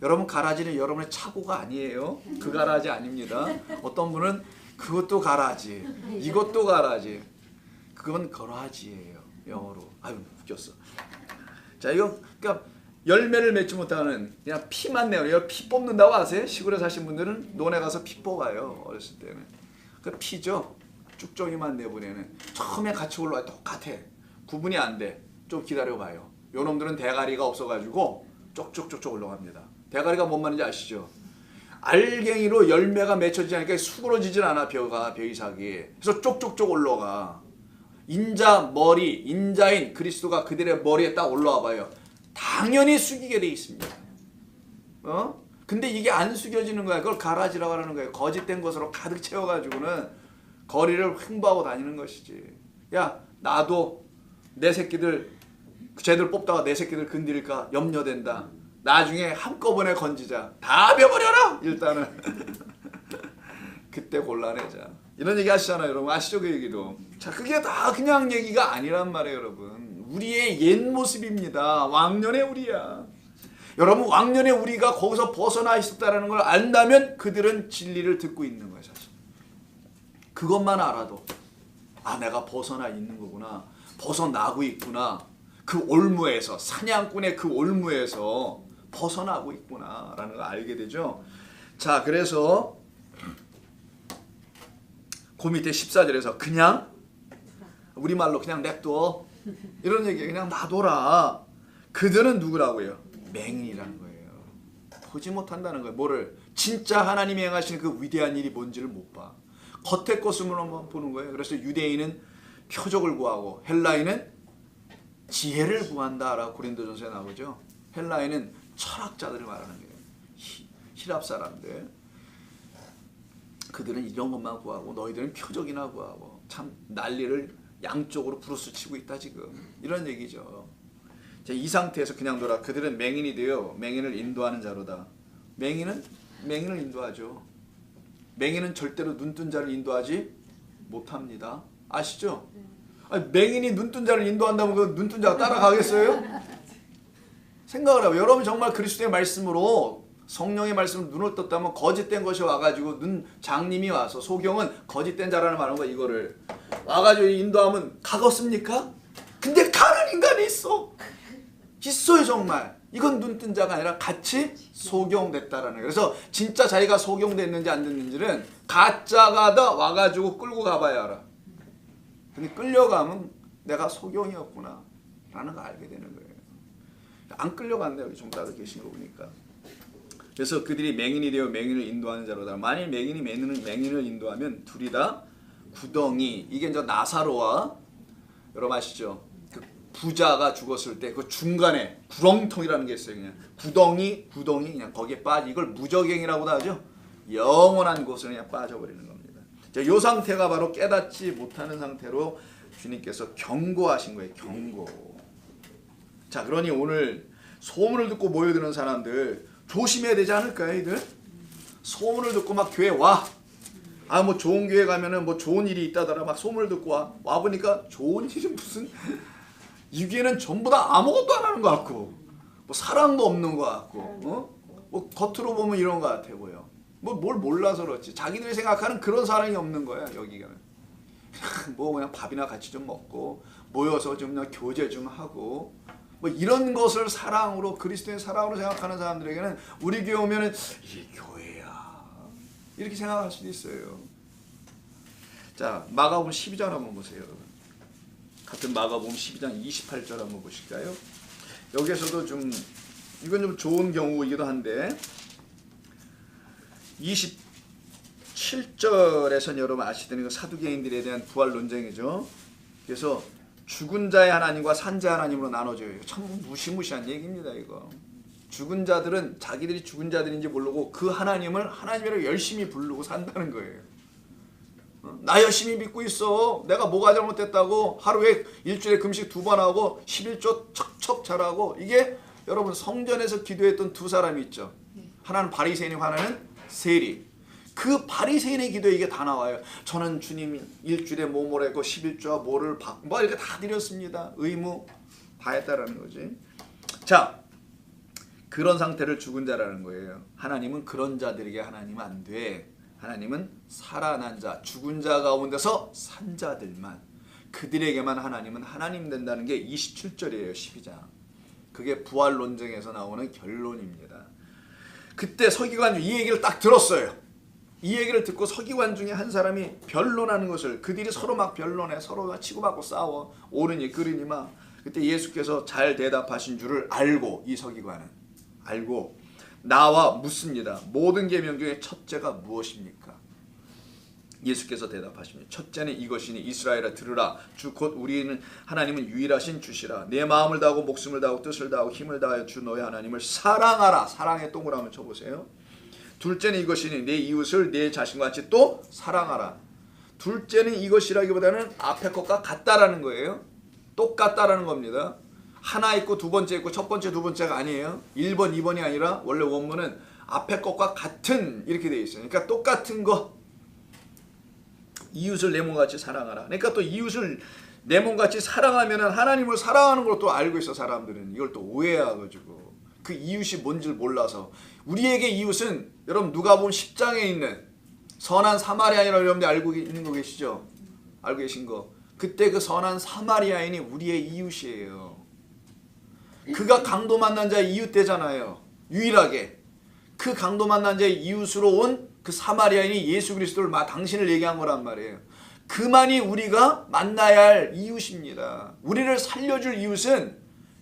A: 여러분, 가라지는 여러분의 차고가 아니에요. 그 가라지 아닙니다. 어떤 분은 그것도 가라지, 이것도 가라지. 그건 거라지예요. 영어로. 웃겼어. 자, 이거 그러니까 열매를 맺지 못하는 그냥 피만 내요. 이거 피 뽑는다고 아세요? 시골에 사신 분들은 논에 가서 피 뽑아요. 어렸을 때는. 그 피죠. 쭉정이만 내보내는. 처음에 같이 올라와요. 똑같아. 구분이 안 돼. 좀 기다려봐요. 요 놈들은 대가리가 없어가지고 쪽쪽쪽쪽 올라갑니다. 대가리가 뭔 말인지 아시죠? 알갱이로 열매가 맺혀지지 않으니까 수그러지질 않아. 벼이삭이. 그래서 쪽쪽쪽 올라가. 인자인 그리스도가 그들의 머리에 딱 올라와 봐요. 당연히 숙이게 돼 있습니다. 근데 이게 안 숙여지는 거야. 그걸 가라지라고 하는 거예요. 거짓된 것으로 가득 채워가지고는 거리를 횡보하고 다니는 것이지. 나도 내 새끼들 쟤들 뽑다가 내 새끼들 건드릴까 염려된다. 나중에 한꺼번에 건지자. 다 베버려라 일단은. 그때 곤란해자. 이런 얘기 하시잖아요 여러분. 아시죠 그 얘기도. 자, 그게 다 그냥 얘기가 아니란 말이에요 여러분. 우리의 옛 모습입니다. 왕년의 우리야. 여러분, 왕년의 우리가 거기서 벗어나 있었다는 걸 안다면 그들은 진리를 듣고 있는 거예요 사실. 그것만 알아도 아, 내가 벗어나 있는 거구나, 벗어나고 있구나, 그 올무에서, 사냥꾼의 그 올무에서 벗어나고 있구나 라는 걸 알게 되죠. 자, 그래서 그 밑에 14절에서 그냥 우리말로 그냥 냅둬 이런 얘기예요. 그냥 놔둬라. 그들은 누구라고요? 맹인이라는 거예요. 보지 못한다는 거예요. 뭐를? 진짜 하나님이 행하시는 그 위대한 일이 뭔지를 못 봐. 겉의 것으로만 보는 거예요. 그래서 유대인은 표적을 구하고 헬라인은 지혜를 구한다라고 고린도전서에 나오죠. 헬라인은 철학자들을 말하는 거예요. 히랍 사람들. 그들은 이런 것만 구하고 너희들은 표적이나 구하고 참 난리를 양쪽으로 부르스치고 있다 지금. 이런 얘기죠. 이 상태에서 그냥 둬라. 그들은 맹인이 되어 맹인을 인도하는 자로다. 맹인은 맹인을 인도하죠. 맹인은 절대로 눈뜬 자를 인도하지 못합니다. 아시죠? 아니, 맹인이 눈뜬 자를 인도한다면 그 눈뜬 자가 따라가겠어요? 생각을 해요. 여러분 정말 그리스도의 말씀으로 성령의 말씀으로 눈을 떴다면 거짓된 것이 와가지고 장님이 와서 소경은 거짓된 자라는 말하는 거 이거를 와가지고 인도하면 가겠습니까? 근데 가는 인간이 있어요 정말. 이건 눈뜬 자가 아니라 같이 소경됐다라는 거예요. 그래서 진짜 자기가 소경됐는지 안 됐는지는 가짜가 다 와가지고 끌고 가봐야 알아. 근데 끌려가면 내가 소경이었구나 라는 거 알게 되는 거예요. 안 끌려갔네요. 여기 좀 다들 계신 거 보니까. 그래서 그들이 맹인이 되어 맹인을 인도하는 자로다. 만일 맹인이 맹인을 인도하면 둘이 다 구덩이. 이게 이제 나사로와 여러분 아시죠? 그 부자가 죽었을 때 그 중간에 구렁텅이라는 게 있어요. 그냥 구덩이 그냥 거기에 빠지. 이걸 무저갱이라고도 하죠. 영원한 곳으로 그냥 빠져버리는 겁니다. 이 상태가 바로 깨닫지 못하는 상태로 주님께서 경고하신 거예요. 경고. 자, 그러니 오늘 소문을 듣고 모여드는 사람들 조심해야 되지 않을까요, 이들? 소문을 듣고 막 교회 와. 아, 뭐 좋은 교회 가면은 뭐 좋은 일이 있다더라. 막 소문을 듣고 와 보니까 좋은 일이 무슨, 이 교회는 전부 다 아무것도 안 하는 것 같고, 뭐 사랑도 없는 것 같고, 뭐 겉으로 보면 이런 것 같아 보여. 뭐 뭘 몰라서 그렇지. 자기들이 생각하는 그런 사랑이 없는 거야, 여기가. 뭐 그냥 밥이나 같이 좀 먹고 모여서 좀 그냥 교제 좀 하고. 뭐 이런 것을 사랑으로, 그리스도의 사랑으로 생각하는 사람들에게는 우리 교회 오면은 이게 교회야 이렇게 생각할 수도 있어요. 자, 마가복음 12장 한번 보세요. 같은 마가복음 12장 28절 한번 보실까요? 여기에서도 좀 이건 좀 좋은 경우이기도 한데 27절에서는 여러분 아시던 사두개인들에 대한 부활 논쟁이죠. 그래서 죽은 자의 하나님과 산 자의 하나님으로 나눠져요. 참 무시무시한 얘기입니다. 이거. 죽은 자들은 자기들이 죽은 자들인지 모르고 그 하나님을 하나님이라고 열심히 부르고 산다는 거예요. 나 열심히 믿고 있어. 내가 뭐가 잘못됐다고 하루에 일주일에 금식 2번 하고 11조 척척 잘하고. 이게 여러분 성전에서 기도했던 두 사람이 있죠. 하나는 바리새인이고 하나는 세리. 그 바리새인의 기도에 이게 다 나와요. 저는 주님 일주일에 뭐를 했고 11조와 뭐를 받고 뭐 이렇게 다 드렸습니다. 의무 다 했다라는 거지. 자, 그런 상태를 죽은 자라는 거예요. 하나님은 그런 자들에게 하나님은 안 돼. 하나님은 살아난 자, 죽은 자 가운데서 산 자들만, 그들에게만 하나님은 하나님 된다는 게 27절이에요. 12장. 그게 부활 논쟁에서 나오는 결론입니다. 그때 서기관 이 얘기를 딱 들었어요. 이 얘기를 듣고 서기관 중에 한 사람이 변론하는 것을, 그들이 서로 막 변론해, 서로 치고받고 싸워, 옳으니 그르니 막. 그때 예수께서 잘 대답하신 줄을 알고, 이 서기관은 알고 나와 묻습니다. 모든 계명 중에 첫째가 무엇입니까? 예수께서 대답하십니다. 첫째는 이것이니 이스라엘아 들으라. 주 곧 우리는 하나님은 유일하신 주시라. 내 마음을 다하고 목숨을 다하고 뜻을 다하고 힘을 다하여 주 너의 하나님을 사랑하라. 사랑의 동그라미 쳐보세요. 둘째는 이것이니 내 이웃을 내 자신과 같이 또 사랑하라. 둘째는 이것이라기보다는 앞에 것과 같다라는 거예요. 똑같다라는 겁니다. 하나 있고 두 번째 있고 첫 번째 두 번째가 아니에요. 1번 2번이 아니라 원래 원문은 앞에 것과 같은 이렇게 되어 있어요. 그러니까 똑같은 거. 이웃을 내 몸같이 사랑하라. 그러니까 또 이웃을 내 몸같이 사랑하면 하나님을 사랑하는 걸 또 알고 있어. 사람들은 이걸 또 오해해가지고 그 이웃이 뭔지를 몰라서. 우리에게 이웃은 여러분 누가 보면 10장에 있는 선한 사마리아인이라고 여러분들 알고 있는 거 계시죠? 알고 계신 거. 그때 그 선한 사마리아인이 우리의 이웃이에요. 그가 강도 만난 자의 이웃 되잖아요. 유일하게. 그 강도 만난 자의 이웃으로 온 그 사마리아인이 예수 그리스도를 당신을 얘기한 거란 말이에요. 그만이 우리가 만나야 할 이웃입니다. 우리를 살려줄 이웃은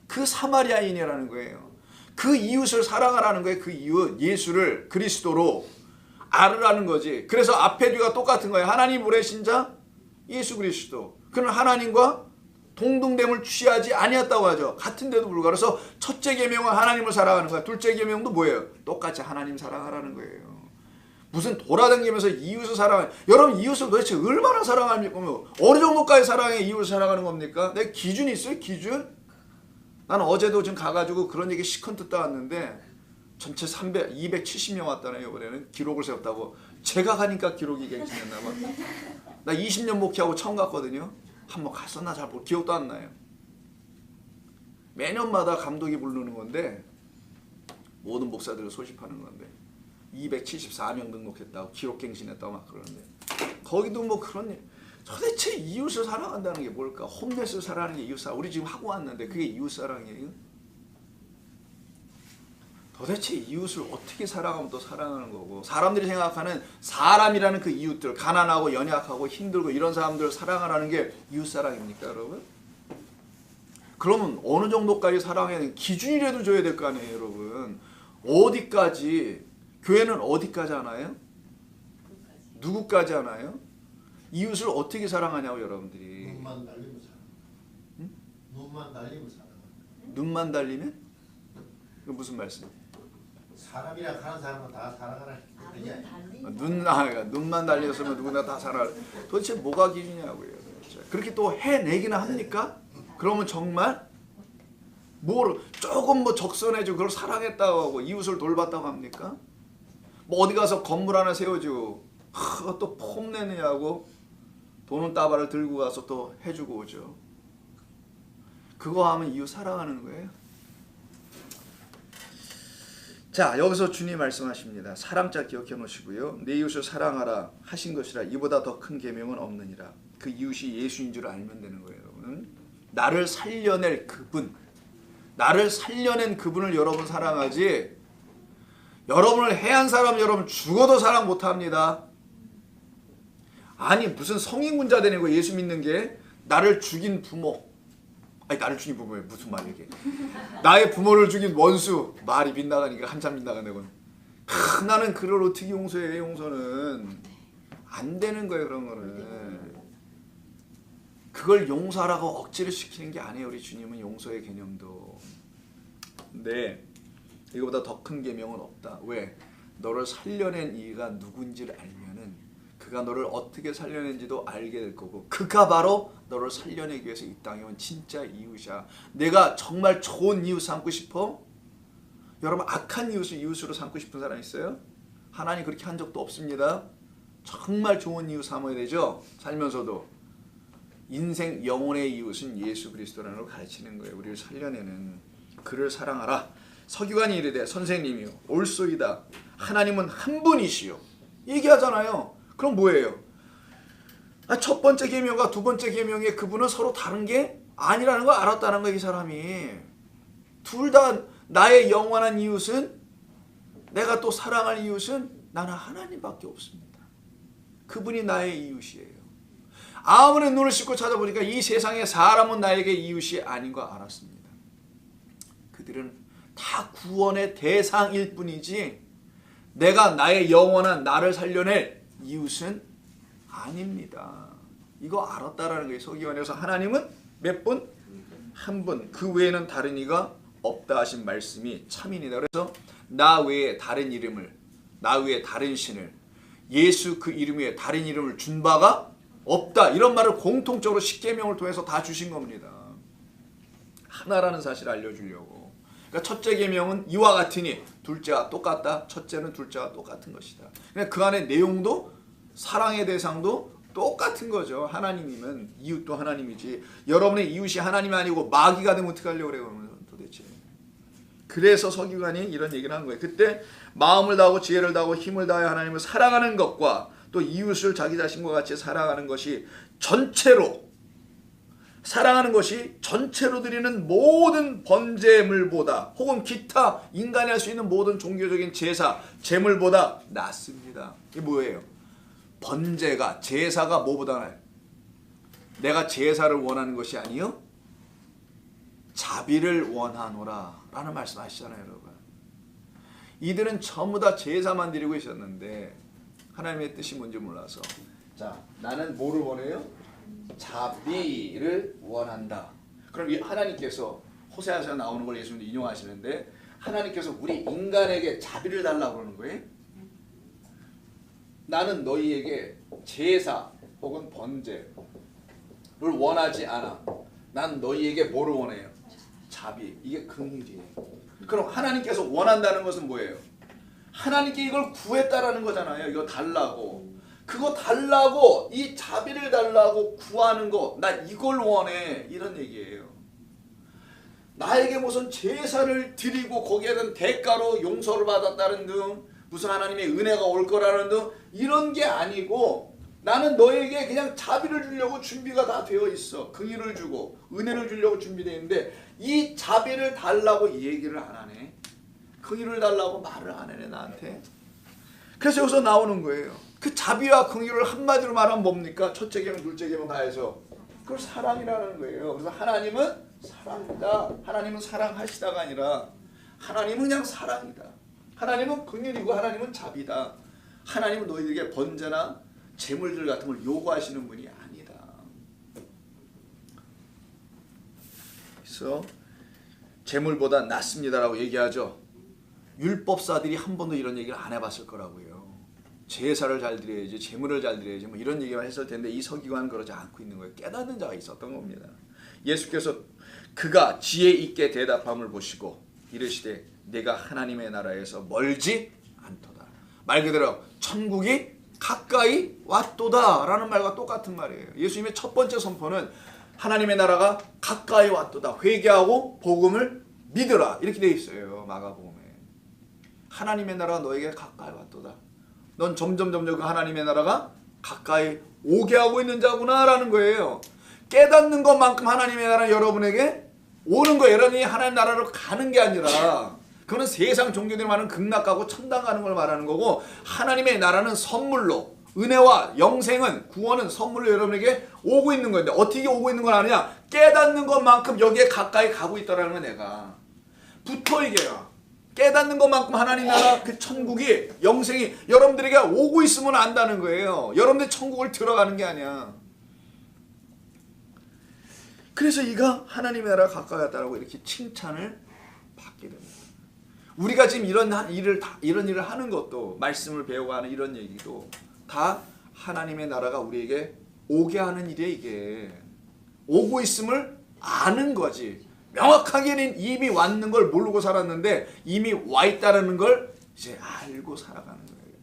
A: 그 사마리아인이라는 거예요. 그 이웃을 사랑하라는 거예요. 그 이웃 예수를 그리스도로 알으라는 거지. 그래서 앞에 뒤가 똑같은 거예요. 하나님 보내신 자 예수 그리스도. 그는 하나님과 동등됨을 취하지 아니었다고 하죠. 같은데도 불구하고. 그래서 첫째 계명은 하나님을 사랑하는 거야. 둘째 계명도 뭐예요? 똑같이 하나님 사랑하라는 거예요. 무슨 돌아다니면서 이웃을 사랑해. 여러분 이웃을 도대체 얼마나 사랑합니까? 어느 정도까지 사랑해 이웃을 사랑하는 겁니까? 내 기준이 있어요? 기준? 나는 어제도 좀 가가지고 그런 얘기 시컨 듣다 왔는데 전체 270명 왔다네요. 이번에는 기록을 세웠다고. 제가 가니까 기록이 갱신했나 봐. 나 20년 목회하고 처음 갔거든요. 한번 갔었나 잘 기억도 안 나요. 매년마다 감독이 부르는 건데 모든 목사들을 소집하는 건데 274명 등록했다고 기록갱신했다고 막 그러는데 거기도 뭐 그런 일. 도대체 이웃을 사랑한다는 게 뭘까? 홈레스를 사랑하는 게 이웃사랑. 우리 지금 하고 왔는데 그게 이웃사랑이에요? 도대체 이웃을 어떻게 사랑하면 또 사랑하는 거고, 사람들이 생각하는 사람이라는 그 이웃들, 가난하고 연약하고 힘들고 이런 사람들을 사랑하라는 게 이웃사랑입니까 여러분? 그러면 어느 정도까지 사랑해야 되는 기준이라도 줘야 될 거 아니에요 여러분? 어디까지? 교회는 어디까지 하나요? 누구까지 하나요? 이웃을 어떻게 사랑하냐고 여러분들이.
B: 눈만 달리면 사랑.
A: 응?
B: 눈만 달리면 사랑.
A: 눈만 달리면? 그 무슨 말씀?
B: 사람이라 하는 사람은 다 사랑하라.
A: 눈만 달렸으면 누구나 다 사랑하라. 도대체 뭐가 기준이냐고요. 그렇게 또 해내기나 합니까? 그러면 정말 조금 적선해주고 그걸 사랑했다고 하고 이웃을 돌봤다고 합니까? 어디 가서 건물 하나 세워주고 또 폼 내느냐고 돈은 따발을 들고 가서 또 해주고 오죠. 그거 하면 이웃 사랑하는 거예요. 자, 여기서 주님 말씀하십니다. 사랑자 기억해 놓으시고요. 내 이웃을 사랑하라 하신 것이라 이보다 더 큰 계명은 없느니라. 그 이웃이 예수인 줄 알면 되는 거예요 여러분. 나를 살려낼 그분, 나를 살려낸 그분을 여러분 사랑하지, 여러분을 해한 사람 여러분 죽어도 사랑 못합니다. 아니 무슨 성인군자 되는 거 예수 믿는 게. 나를 죽인 부모, 아니 나를 죽인 부모예요. 무슨 말이야 이게. 나의 부모를 죽인 원수. 말이 빗나가니까 한참 빗나가네. 나는 그를 어떻게 용서해. 용서는 안 되는 거예요. 그런 거는 그걸 용서하라고 억지를 시키는 게 아니에요. 우리 주님은 용서의 개념도. 근데 이거보다 더 큰 계명은 없다. 왜? 너를 살려낸 이가 누군지를 알면은 그가 너를 어떻게 살려낸지도 알게 될 거고, 그가 바로 너를 살려내기 위해서 이 땅에 온 진짜 이웃이야. 내가 정말 좋은 이웃 삼고 싶어? 여러분 악한 이웃을 이웃으로 삼고 싶은 사람 있어요? 하나님 그렇게 한 적도 없습니다. 정말 좋은 이웃 삼아야 되죠. 살면서도. 인생 영혼의 이웃은 예수 그리스도라는 걸 가르치는 거예요. 우리를 살려내는 그를 사랑하라. 서기관이 이르되 선생님이요 옳소이다. 하나님은 한 분이시요. 얘기하잖아요. 그럼 뭐예요? 첫 번째 계명과 두 번째 계명의 그분은 서로 다른 게 아니라는 걸 알았다는 거예요. 이 사람이. 둘 다 나의 영원한 이웃은, 내가 또 사랑할 이웃은 나는 하나님밖에 없습니다. 그분이 나의 이웃이에요. 아무리 눈을 씻고 찾아보니까 이 세상의 사람은 나에게 이웃이 아닌 거 알았습니다. 그들은 다 구원의 대상일 뿐이지 내가 나의 영원한 나를 살려낼 이웃은 아닙니다. 이거 알았다라는 거예요. 서기관에서 하나님은 몇 분? 한 분. 그 외에는 다른 이가 없다 하신 말씀이 참이니다. 그래서 나 외에 다른 이름을, 나 외에 다른 신을, 예수 그 이름 위에 다른 이름을 준 바가 없다. 이런 말을 공통적으로 십계명을 통해서 다 주신 겁니다. 하나라는 사실을 알려주려고. 그러니까 첫째 계명은 이와 같으니 둘째와 똑같다. 첫째는 둘째와 똑같은 것이다. 그러니까 그 안에 내용도 사랑의 대상도 똑같은 거죠. 하나님이면 이웃도 하나님이지. 여러분의 이웃이 하나님이 아니고 마귀가 되면 어떻게 하려고 그래요? 도대체. 그래서 서기관이 이런 얘기를 한 거예요. 그때 마음을 다하고 지혜를 다하고 힘을 다하여 하나님을 사랑하는 것과 또 이웃을 자기 자신과 같이 사랑하는 것이 전체로 드리는 모든 번제물보다 혹은 기타 인간이 할 수 있는 모든 종교적인 제사, 제물보다 낫습니다. 이게 뭐예요? 번제가, 제사가 뭐보다 나아요? 내가 제사를 원하는 것이 아니요 자비를 원하노라 라는 말씀 하시잖아요, 여러분. 이들은 전부 다 제사만 드리고 있었는데 하나님의 뜻이 뭔지 몰라서, 자, 나는 뭐를 원해요? 자비를 원한다. 그럼 이 하나님께서 호세아서에 나오는 걸 예수님이 인용하시는데, 하나님께서 우리 인간에게 자비를 달라고 그러는 거예요. 나는 너희에게 제사 혹은 번제를 원하지 않아. 난 너희에게 뭐를 원해요? 자비. 이게 긍휼이에요. 그럼 하나님께서 원한다는 것은 뭐예요? 하나님께 이걸 구했다라는 거잖아요. 이거 달라고. 그거 달라고, 이 자비를 달라고 구하는 거, 나 이걸 원해, 이런 얘기예요. 나에게 무슨 제사를 드리고 거기에는 대가로 용서를 받았다는 등, 무슨 하나님의 은혜가 올 거라는 등, 이런 게 아니고 나는 너에게 그냥 자비를 주려고 준비가 다 되어 있어. 긍휼을 주고 은혜를 주려고 준비되어 있는데 이 자비를 달라고 이 얘기를 안 하네. 긍휼을 달라고 말을 안 하네, 나한테. 그래서 여기서 나오는 거예요. 그 자비와 긍휼을 한마디로 말하면 뭡니까? 첫째 계명, 둘째 계명 다 해서 그걸 사랑이라는 거예요. 그래서 하나님은 사랑이다. 하나님은 사랑하시다가 아니라 하나님은 그냥 사랑이다. 하나님은 긍휼이고 하나님은 자비다. 하나님은 너희들에게 번제나 제물들 같은 걸 요구하시는 분이 아니다. 그래서 제물보다 낫습니다라고 얘기하죠. 율법사들이 한 번도 이런 얘기를 안 해봤을 거라고요. 제사를 잘 드려야지, 제물을 잘 드려야지, 뭐 이런 얘기만 했을 텐데 이 서기관은 그러지 않고 있는 거예요. 깨닫는 자가 있었던 겁니다. 예수께서 그가 지혜 있게 대답함을 보시고 이르시되 내가 하나님의 나라에서 멀지 않도다. 말 그대로 천국이 가까이 왔도다 라는 말과 똑같은 말이에요. 예수님의 첫 번째 선포는 하나님의 나라가 가까이 왔도다. 회개하고 복음을 믿으라. 이렇게 되어 있어요. 마가복음에. 하나님의 나라가 너에게 가까이 왔도다. 넌 점점 그 하나님의 나라가 가까이 오게 하고 있는 자구나 라는 거예요. 깨닫는 것만큼 하나님의 나라는 여러분에게 오는 거예요. 여러분이 하나님 나라로 가는 게 아니라, 그거는 세상 종교들이 말하는 극락가고 천당 가는 걸 말하는 거고, 하나님의 나라는 선물로, 은혜와 영생은, 구원은 선물로 여러분에게 오고 있는 건데 어떻게 오고 있는 걸 아느냐? 깨닫는 것만큼 여기에 가까이 가고 있다라는 거. 내가 붙어 이게요. 깨닫는 것만큼 하나님 나라 그 천국이, 영생이 여러분들에게 오고 있으면 안다는 거예요. 여러분들 천국을 들어가는 게 아니야. 그래서 이가 하나님의 나라가 가까이 왔다라고 이렇게 칭찬을 받게 됩니다. 우리가 지금 이런 일을 하는 것도, 말씀을 배우고 하는 이런 얘기도 다 하나님의 나라가 우리에게 오게 하는 일이에요. 이게 오고 있음을 아는 거지. 명확하게는 이미 왔는 걸 모르고 살았는데 이미 와 있다는 걸 이제 알고 살아가는 거예요.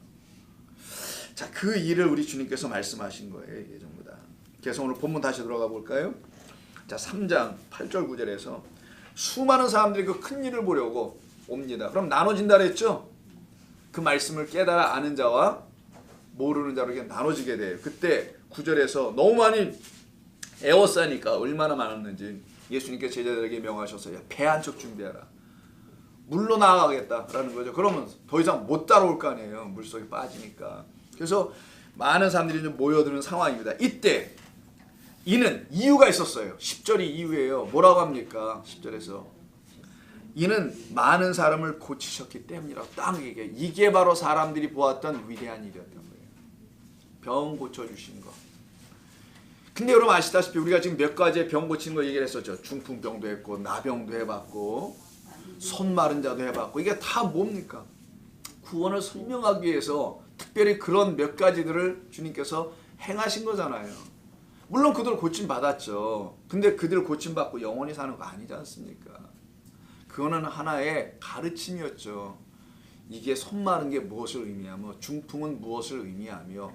A: 자, 그 일을 우리 주님께서 말씀하신 거예요. 이게 전부 다. 그래서 오늘 본문 다시 들어가 볼까요? 자, 3장 8절 9절에서 수많은 사람들이 그 큰 일을 보려고 옵니다. 그럼 나눠진다 그랬죠? 그 말씀을 깨달아 아는 자와 모르는 자로 이렇게 나눠지게 돼요. 그때 9절에서 너무 많이 에워싸니까 얼마나 많았는지 예수님께서 제자들에게 명하셨어요. 배 한 척 준비하라. 물로 나아가겠다라는 거죠. 그러면 더 이상 못 따라올 거 아니에요. 물속에 빠지니까. 그래서 많은 사람들이 좀 모여드는 상황입니다. 이때 이는 이유가 있었어요. 10절이 이유예요. 뭐라고 합니까? 10절에서 이는 많은 사람을 고치셨기 때문이라고 딱 얘기해요. 이게 바로 사람들이 보았던 위대한 일이었던 거예요. 병 고쳐주신 거. 근데 여러분 아시다시피 우리가 지금 몇 가지의 병 고치는 거 얘기를 했었죠. 중풍병도 했고 나병도 해봤고 손 마른 자도 해봤고, 이게 다 뭡니까? 구원을 설명하기 위해서 특별히 그런 몇 가지들을 주님께서 행하신 거잖아요. 물론 그들 고침 받았죠. 근데 그들 고침 받고 영원히 사는 거 아니지 않습니까? 그거는 하나의 가르침이었죠. 이게 손 마른 게 무엇을 의미하며 중풍은 무엇을 의미하며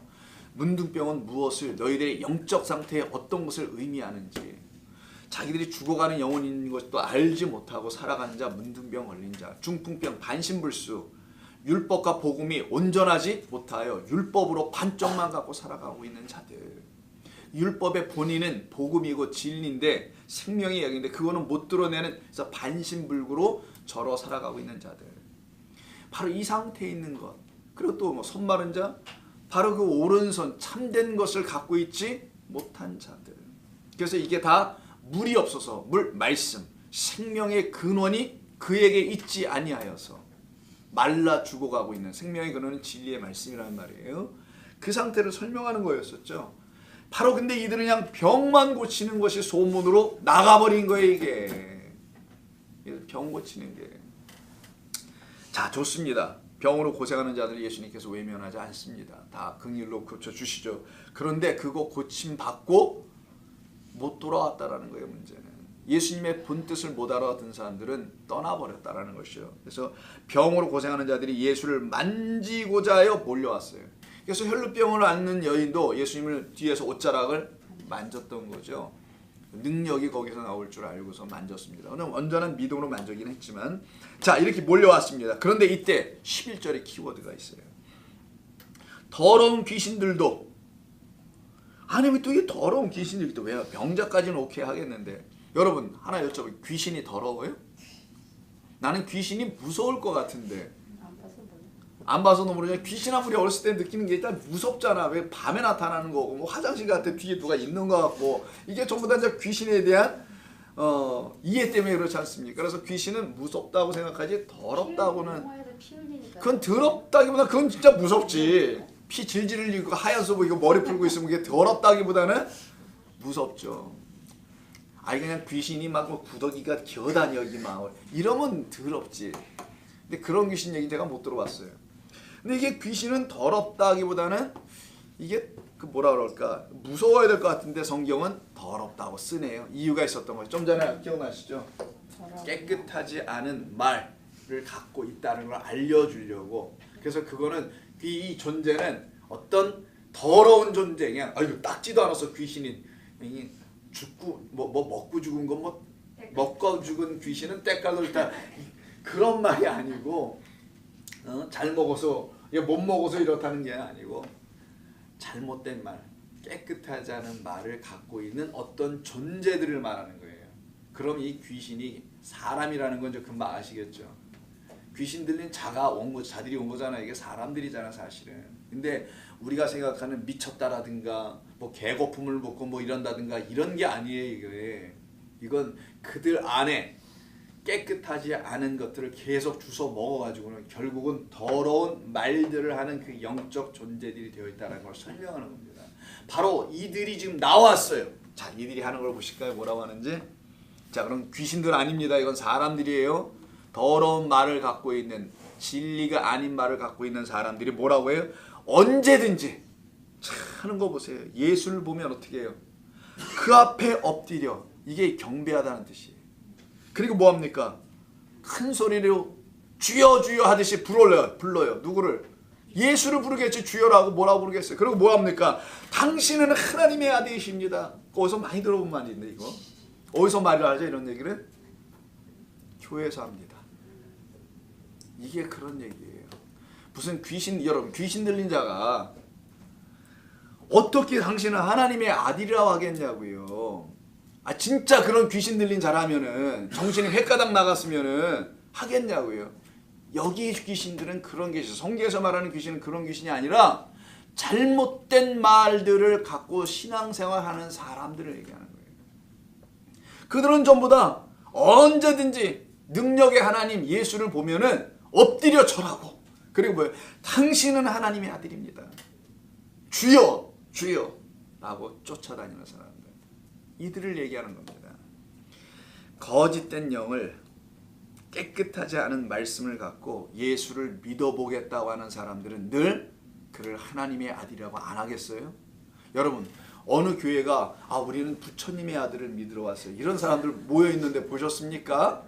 A: 문둥병은 무엇을 너희들의 영적 상태에 어떤 것을 의미하는지 자기들이 죽어가는 영혼이 있는 것도 알지 못하고 살아가는 자, 문둥병 걸린 자, 중풍병, 반신불수, 율법과 복음이 온전하지 못하여 율법으로 반쪽만 갖고 살아가고 있는 자들. 율법의 본인은 복음이고 진리인데 생명이 여기인데 그거는 못 드러내는 그래서 반신불구로 절어 살아가고 있는 자들. 바로 이 상태에 있는 것. 그리고 또 뭐 손 마른 자, 바로 그 오른손 참된 것을 갖고 있지 못한 자들. 그래서 이게 다 물이 없어서 말씀, 생명의 근원이 그에게 있지 아니하여서 말라 죽어가고 있는 생명의 근원은 진리의 말씀이라는 말이에요. 그 상태를 설명하는 거였었죠. 바로 근데 이들은 그냥 병만 고치는 것이 소문으로 나가버린 거예요. 이게 병 고치는 게. 자, 좋습니다. 병으로 고생하는 자들 예수님께서 외면하지 않습니다. 다 긍휼로 고쳐주시죠. 그런데 그거 고침받고 못 돌아왔다라는 거예요. 문제는 예수님의 본뜻을 못 알아듣는 사람들은 떠나버렸다라는 것이요. 그래서 병으로 고생하는 자들이 예수를 만지고자 하여 몰려왔어요. 그래서 혈루병을 앓는 여인도 예수님을 뒤에서 옷자락을 만졌던 거죠. 능력이 거기서 나올 줄 알고서 만졌습니다. 온전한 믿음으로 만지긴 했지만 자, 이렇게 몰려왔습니다. 그런데 이때 11절에 키워드가 있어요. 더러운 귀신들도 아니 왜 또 이 더러운 귀신들이 또 왜 병자까지는 오케이 하겠는데 여러분 하나 여쭤볼게요. 귀신이 더러워요? 나는 귀신이 무서울 것 같은데 안 봐서는 모르지만 귀신 한 우리 어렸을 때 느끼는 게 일단 무섭잖아. 왜 밤에 나타나는 거고 뭐 화장실 같은 뒤에 누가 있는 것 같고 이게 전부 다 이제 귀신에 대한 이해 때문에 그렇지 않습니까? 그래서 귀신은 무섭다고 생각하지 더럽다고는 그건 더럽다기보다 그건 진짜 무섭지. 피 질질 흘리고 하얀 보이고 머리 풀고 있으면 그게 더럽다기보다는 무섭죠. 아니 그냥 귀신이 막 뭐 구더기가 기어다녀 여기 막 이러면 더럽지. 근데 그런 귀신 얘기 제가 못 들어봤어요. 근데 이게 귀신은 더럽다기보다는 이게 그 뭐라 그럴까 무서워야 될 것 같은데 성경은 더럽다고 쓰네요. 이유가 있었던 거죠. 좀 전에 기억나시죠? 깨끗하지 않은 말을 갖고 있다는 걸 알려주려고. 그래서 그거는 이 존재는 어떤 더러운 존재 그냥 아이고 닦지도 않아서 귀신이 죽고 뭐 먹고 죽은 건 뭐 먹고 죽은 귀신은 때깔도 있다 그런 말이 아니고 잘 먹어서 못 먹어서 이렇다는 게 아니고 잘못된 말 깨끗하지 않은 말을 갖고 있는 어떤 존재들을 말하는 거예요. 그럼 이 귀신이 사람이라는 건 이제 금방 아시겠죠. 귀신들은 자들이 온 거잖아요. 이게 사람들이잖아 사실은. 근데 우리가 생각하는 미쳤다라든가 뭐 개거품을 먹고 뭐 이런다든가 이런 게 아니에요. 이게. 이건 그들 안에 깨끗하지 않은 것들을 계속 주워 먹어가지고는 결국은 더러운 말들을 하는 그 영적 존재들이 되어 있다는 걸 설명하는 겁니다. 바로 이들이 지금 나왔어요. 자, 이들이 하는 걸 보실까요? 뭐라고 하는지. 자, 그럼 귀신들 아닙니다. 이건 사람들이에요. 더러운 말을 갖고 있는 진리가 아닌 말을 갖고 있는 사람들이 뭐라고 해요? 언제든지 하는 거 보세요. 예수를 보면 어떻게 해요? 그 앞에 엎드려. 이게 경배하다는 뜻이에요. 그리고 뭐합니까? 큰 소리로 주여 주여 하듯이 불러요. 누구를? 예수를 부르겠지. 주여라고 뭐라고 부르겠어요. 그리고 뭐합니까? 당신은 하나님의 아들이십니다. 어디서 많이 들어본 말인데 이거. 어디서 말을 하죠 이런 얘기를? 교회에서 합니다. 이게 그런 얘기예요. 무슨 여러분 귀신 들린 자가 어떻게 당신은 하나님의 아들이라고 하겠냐고요. 아 진짜 그런 귀신 들린 자라면은 정신이 헷가닥 나갔으면은 하겠냐고요. 여기 귀신들은 그런 귀신, 성경에서 말하는 귀신은 그런 귀신이 아니라 잘못된 말들을 갖고 신앙생활하는 사람들을 얘기하는 거예요. 그들은 전부 다 언제든지 능력의 하나님 예수를 보면은 엎드려 절하고 그리고 뭐예요? 당신은 하나님의 아들입니다. 주여 주여 라고 쫓아다니는 사람들. 이들을 얘기하는 겁니다. 거짓된 영을 깨끗하지 않은 말씀을 갖고 예수를 믿어보겠다고 하는 사람들은 늘 그를 하나님의 아들이라고 안 하겠어요? 여러분 어느 교회가 우리는 부처님의 아들을 믿으러 왔어요. 이런 사람들 모여 있는데 보셨습니까?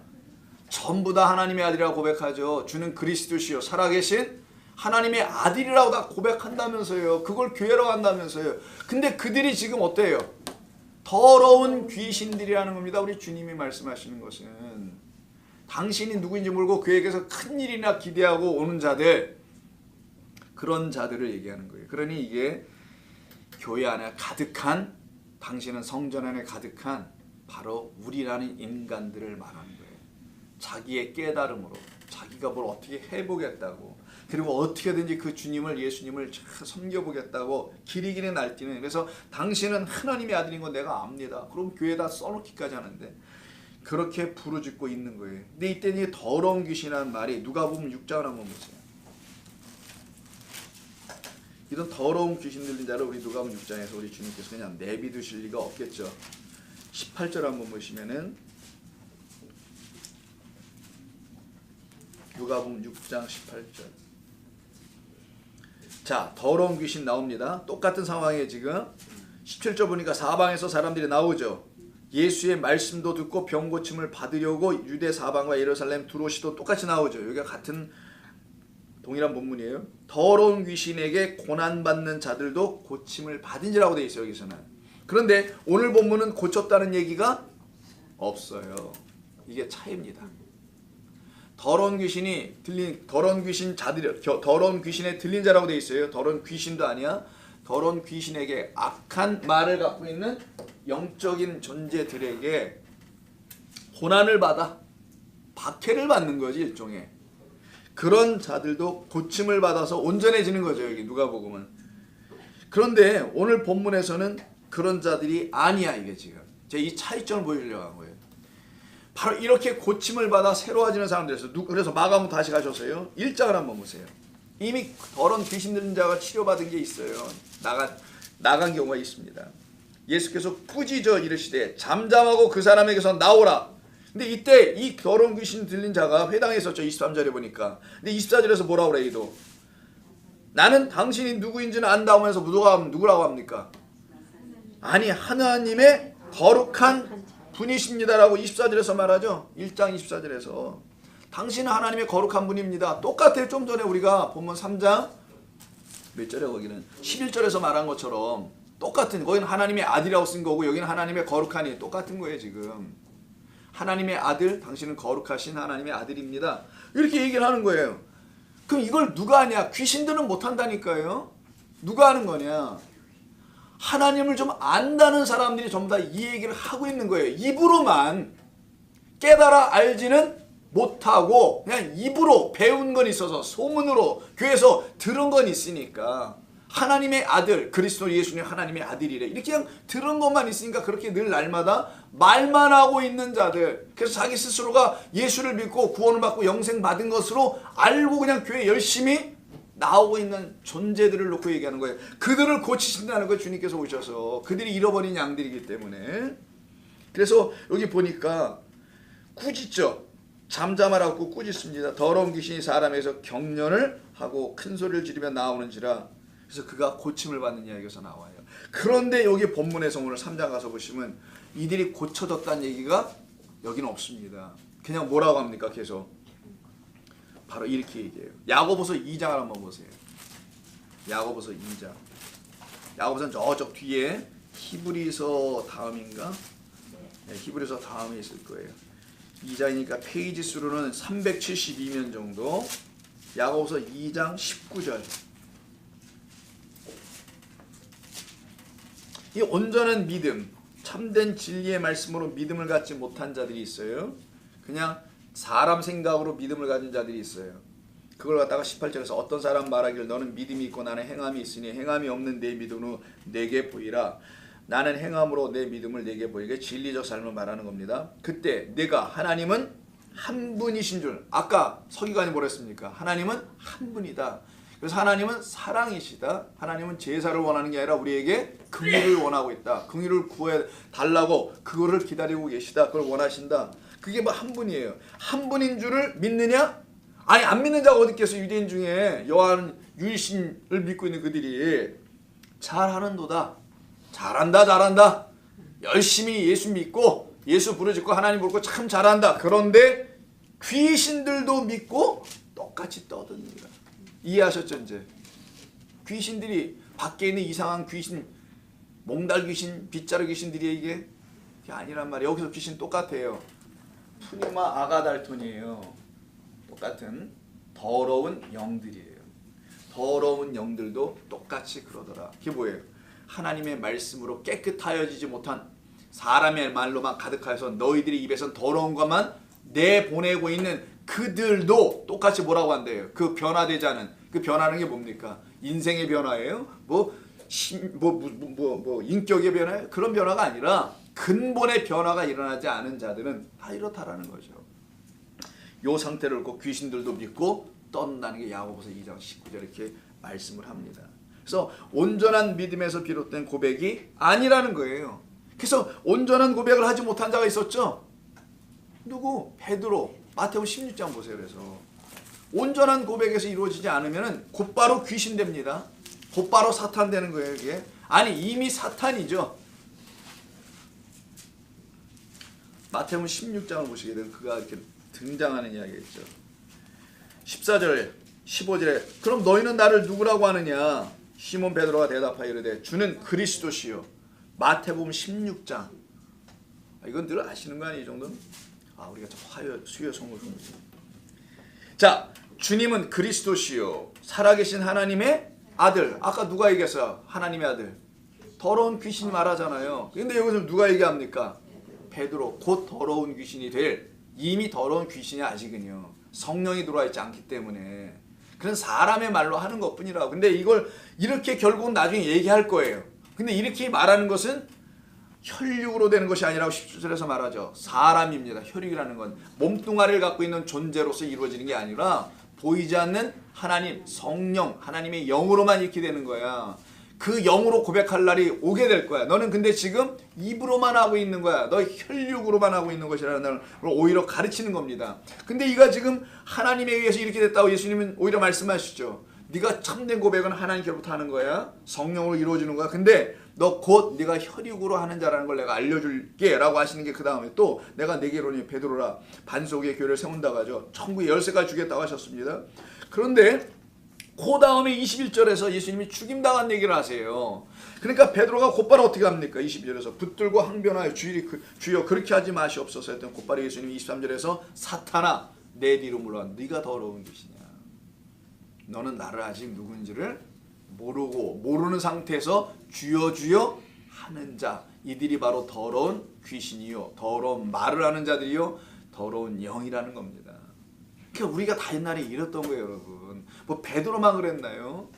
A: 전부 다 하나님의 아들이라고 고백하죠. 주는 그리스도시요 살아계신 하나님의 아들이라고 다 고백한다면서요. 그걸 교회라고 한다면서요. 근데 그들이 지금 어때요? 더러운 귀신들이라는 겁니다. 우리 주님이 말씀하시는 것은 당신이 누구인지 모르고 그에게서 큰 일이나 기대하고 오는 자들, 그런 자들을 얘기하는 거예요. 그러니 이게 교회 안에 가득한, 당신은 성전 안에 가득한 바로 우리라는 인간들을 말하는 거예요. 자기의 깨달음으로 자기가 뭘 어떻게 해보겠다고, 그리고 어떻게든지 그 주님을, 예수님을 섬겨보겠다고 기리기는 날뛰는. 그래서 당신은 하나님의 아들인 거 내가 압니다. 그럼 교회에다 써놓기까지 하는데 그렇게 부르짖고 있는 거예요. 근데 이때는 이 더러운 귀신이라는 말이 누가복음 6장을 한번 보세요. 이런 더러운 귀신 들린 자를 우리 누가복음 6장에서 우리 주님께서 그냥 내비두실 리가 없겠죠. 18절 한번 보시면은 누가복음 6장 18절. 자, 더러운 귀신 나옵니다. 똑같은 상황에 지금 17절 보니까 사방에서 사람들이 나오죠. 예수의 말씀도 듣고 병 고침을 받으려고 유대 사방과 예루살렘 들어오시도 똑같이 나오죠. 여기가 같은 동일한 본문이에요. 더러운 귀신에게 고난받는 자들도 고침을 받은지라고 되어 있어요. 여기서는. 그런데 오늘 본문은 고쳤다는 얘기가 없어요. 이게 차이입니다. 더러운 귀신이 들린, 더러운 귀신 자들, 더러운 귀신에 들린 자라고 되어 있어요. 더러운 귀신도 아니야. 더러운 귀신에게 악한 말을 갖고 있는 영적인 존재들에게 고난을 받아 박해를 받는 거지, 일종의. 그런 자들도 고침을 받아서 온전해지는 거죠. 여기 누가복음은. 그런데 오늘 본문에서는 그런 자들이 아니야. 이게 지금 제가 이 차이점을 보여주려고 한 거예요. 바로 이렇게 고침을 받아 새로워지는 사람들에서, 그래서 마가복음 다시 가셔서요 1장을 한번 보세요. 이미 더러운 귀신 들린 자가 치료받은 게 있어요. 나간 경우가 있습니다. 예수께서 꾸짖어 이르시되 잠잠하고 그 사람에게서 나오라. 근데 이때 이 더러운 귀신 들린 자가 회당에 있었죠. 23절에 보니까. 근데 24절에서 뭐라고 그래? 또 나는 당신이 누구인지는 안다 하면서 누구라고 합니까? 아니 하나님의 거룩한 분이십니다라고 24절에서 말하죠. 1장 24절에서 당신은 하나님의 거룩한 분입니다. 똑같아요. 좀 전에 우리가 본문 3장 몇 절에 거기는 11절에서 말한 것처럼 똑같은, 거기는 하나님의 아들이라고 쓴 거고 여기는 하나님의 거룩하니 똑같은 거예요. 지금 하나님의 아들, 당신은 거룩하신 하나님의 아들입니다. 이렇게 얘기를 하는 거예요. 그럼 이걸 누가 하냐? 귀신들은 못한다니까요. 누가 하는 거냐? 하나님을 좀 안다는 사람들이 전부 다 이 얘기를 하고 있는 거예요. 입으로만 깨달아 알지는 못하고 그냥 입으로 배운 건 있어서 소문으로 교회에서 들은 건 있으니까 하나님의 아들, 그리스도 예수님 하나님의 아들이래. 이렇게 그냥 들은 것만 있으니까 그렇게 늘 날마다 말만 하고 있는 자들. 그래서 자기 스스로가 예수를 믿고 구원을 받고 영생 받은 것으로 알고 그냥 교회 열심히 나오고 있는 존재들을 놓고 얘기하는 거예요. 그들을 고치신다는 거예요. 주님께서 오셔서. 그들이 잃어버린 양들이기 때문에. 그래서 여기 보니까 꾸짖죠. 잠잠하라고 꾸짖습니다. 더러운 귀신이 사람에게서 경련을 하고 큰 소리를 지르며 나오는지라. 그래서 그가 고침을 받는 이야기에서 나와요. 그런데 여기 본문에서 오늘 3장 가서 보시면 이들이 고쳐졌다는 얘기가 여기는 없습니다. 그냥 뭐라고 합니까? 계속 바로 이렇게 얘기해요. 야고보서 2장을 한번 보세요. 야고보서 2장. 야고보서는 저쪽 뒤에 히브리서 다음인가? 네, 히브리서 다음에 있을 거예요. 2장이니까 페이지 수로는 372면 정도. 야고보서 2장 19절. 이 온전한 믿음, 참된 진리의 말씀으로 믿음을 갖지 못한 자들이 있어요. 그냥 사람 생각으로 믿음을 가진 자들이 있어요. 그걸 갖다가 18절에서 어떤 사람 말하기를 너는 믿음이 있고 나는 행함이 있으니 행함이 없는 내 믿음으로 내게 보이라. 나는 행함으로 내 믿음을 내게 보이게 진리적 삶을 말하는 겁니다. 그때 내가 하나님은 한 분이신 줄, 아까 서기관이 뭐라 했습니까? 하나님은 한 분이다. 그래서 하나님은 사랑이시다. 하나님은 제사를 원하는 게 아니라 우리에게 긍휼을 원하고 있다. 긍휼을 구해 달라고 그거를 기다리고 계시다. 그걸 원하신다. 그게 뭐 한 분이에요. 한 분인 줄을 믿느냐? 아니 안 믿는 자가 어디 있겠어. 유대인 중에 여호와는 유일신을 믿고 있는 그들이 잘하는도다. 잘한다. 열심히 예수 믿고 예수 부르짖고 하나님 부르고 참 잘한다. 그런데 귀신들도 믿고 똑같이 떠듭니다. 이해하셨죠 이제? 귀신들이 밖에 있는 이상한 귀신, 몽달 귀신, 빗자루 귀신들이 이게 아니란 말이에요. 여기서 귀신 똑같아요. 푸니마 아가달톤이에요. 똑같은 더러운 영들이에요. 더러운 영들도 똑같이 그러더라. 그게 뭐예요? 하나님의 말씀으로 깨끗하여지지 못한 사람의 말로만 가득하여서 너희들이 입에선 더러운 것만 내보내고 있는 그들도 똑같이 뭐라고 한대요? 그 변화되지 않은, 그 변화는 게 뭡니까? 인생의 변화예요? 인격의 변화예요? 그런 변화가 아니라 근본의 변화가 일어나지 않은 자들은 다 이렇다라는 거죠. 요 상태를 꼭 귀신들도 믿고 떤다는 게 야고보서 2장 19절 이렇게 말씀을 합니다. 그래서 온전한 믿음에서 비롯된 고백이 아니라는 거예요. 그래서 온전한 고백을 하지 못한 자가 있었죠. 누구? 베드로. 마태복음 16장 보세요. 그래서 온전한 고백에서 이루어지지 않으면 곧바로 귀신 됩니다. 곧바로 사탄 되는 거예요. 이게. 아니 이미 사탄이죠. 마태복음 16장을 보시게 되면 그가 이렇게 등장하는 이야기겠죠. 14절 15절에 그럼 너희는 나를 누구라고 하느냐? 시몬 베드로가 대답하여 이르되 주는 그리스도시요. 마태복음 16장. 이건 늘 아시는 거 아니에요? 이 정도는? 우리가 좀 수요 성을 좀. 자, 주님은 그리스도시요 살아계신 하나님의 아들. 아까 누가 얘기했어요? 하나님의 아들. 더러운 귀신이 말하잖아요. 근데 여기서 누가 얘기합니까? 베드로. 곧 더러운 귀신이 될, 이미 더러운 귀신이 아직은요 성령이 들어와 있지 않기 때문에 그런 사람의 말로 하는 것뿐이라고. 근데 이걸 이렇게 결국은 나중에 얘기할 거예요. 근데 이렇게 말하는 것은 혈육으로 되는 것이 아니라고 17절에서 말하죠. 사람입니다. 혈육이라는 건 몸뚱아리를 갖고 있는 존재로서 이루어지는 게 아니라 보이지 않는 하나님, 성령, 하나님의 영으로만 이렇게 되는 거야. 그 영으로 고백할 날이 오게 될 거야. 너는 근데 지금 입으로만 하고 있는 거야. 너 혈육으로만 하고 있는 것이라는 걸 오히려 가르치는 겁니다. 근데 이가 지금 하나님에 의해서 이렇게 됐다고 예수님은 오히려 말씀하시죠. 네가 참된 고백은 하나님께로부터 하는 거야. 성령으로 이루어지는 거야. 근데 너 곧 네가 혈육으로 하는 자라는 걸 내가 알려줄게 라고 하시는 게 그 다음에 또 내가 내게로니 베드로라 반석의 교회를 세운다고 하죠. 천국의 열쇠까지 주겠다고 하셨습니다. 그런데 그 다음에 21절에서 예수님이 죽임당한 얘기를 하세요. 그러니까 베드로가 곧바로 어떻게 합니까? 22절에서 붙들고 항변하여 주여 그렇게 하지 마시옵소서 했던 곧바로 예수님이 23절에서 사탄아 내 뒤로 물러와. 네가 더러운 귀신이야. 너는 나를 아직 누군지를 모르는 상태에서 주여 주여 하는 자, 이들이 바로 더러운 귀신이요 더러운 말을 하는 자들이요 더러운 영이라는 겁니다. 그러니까 우리가 다 옛날에 이랬던 거예요. 여러분 뭐 베드로만 그랬나요?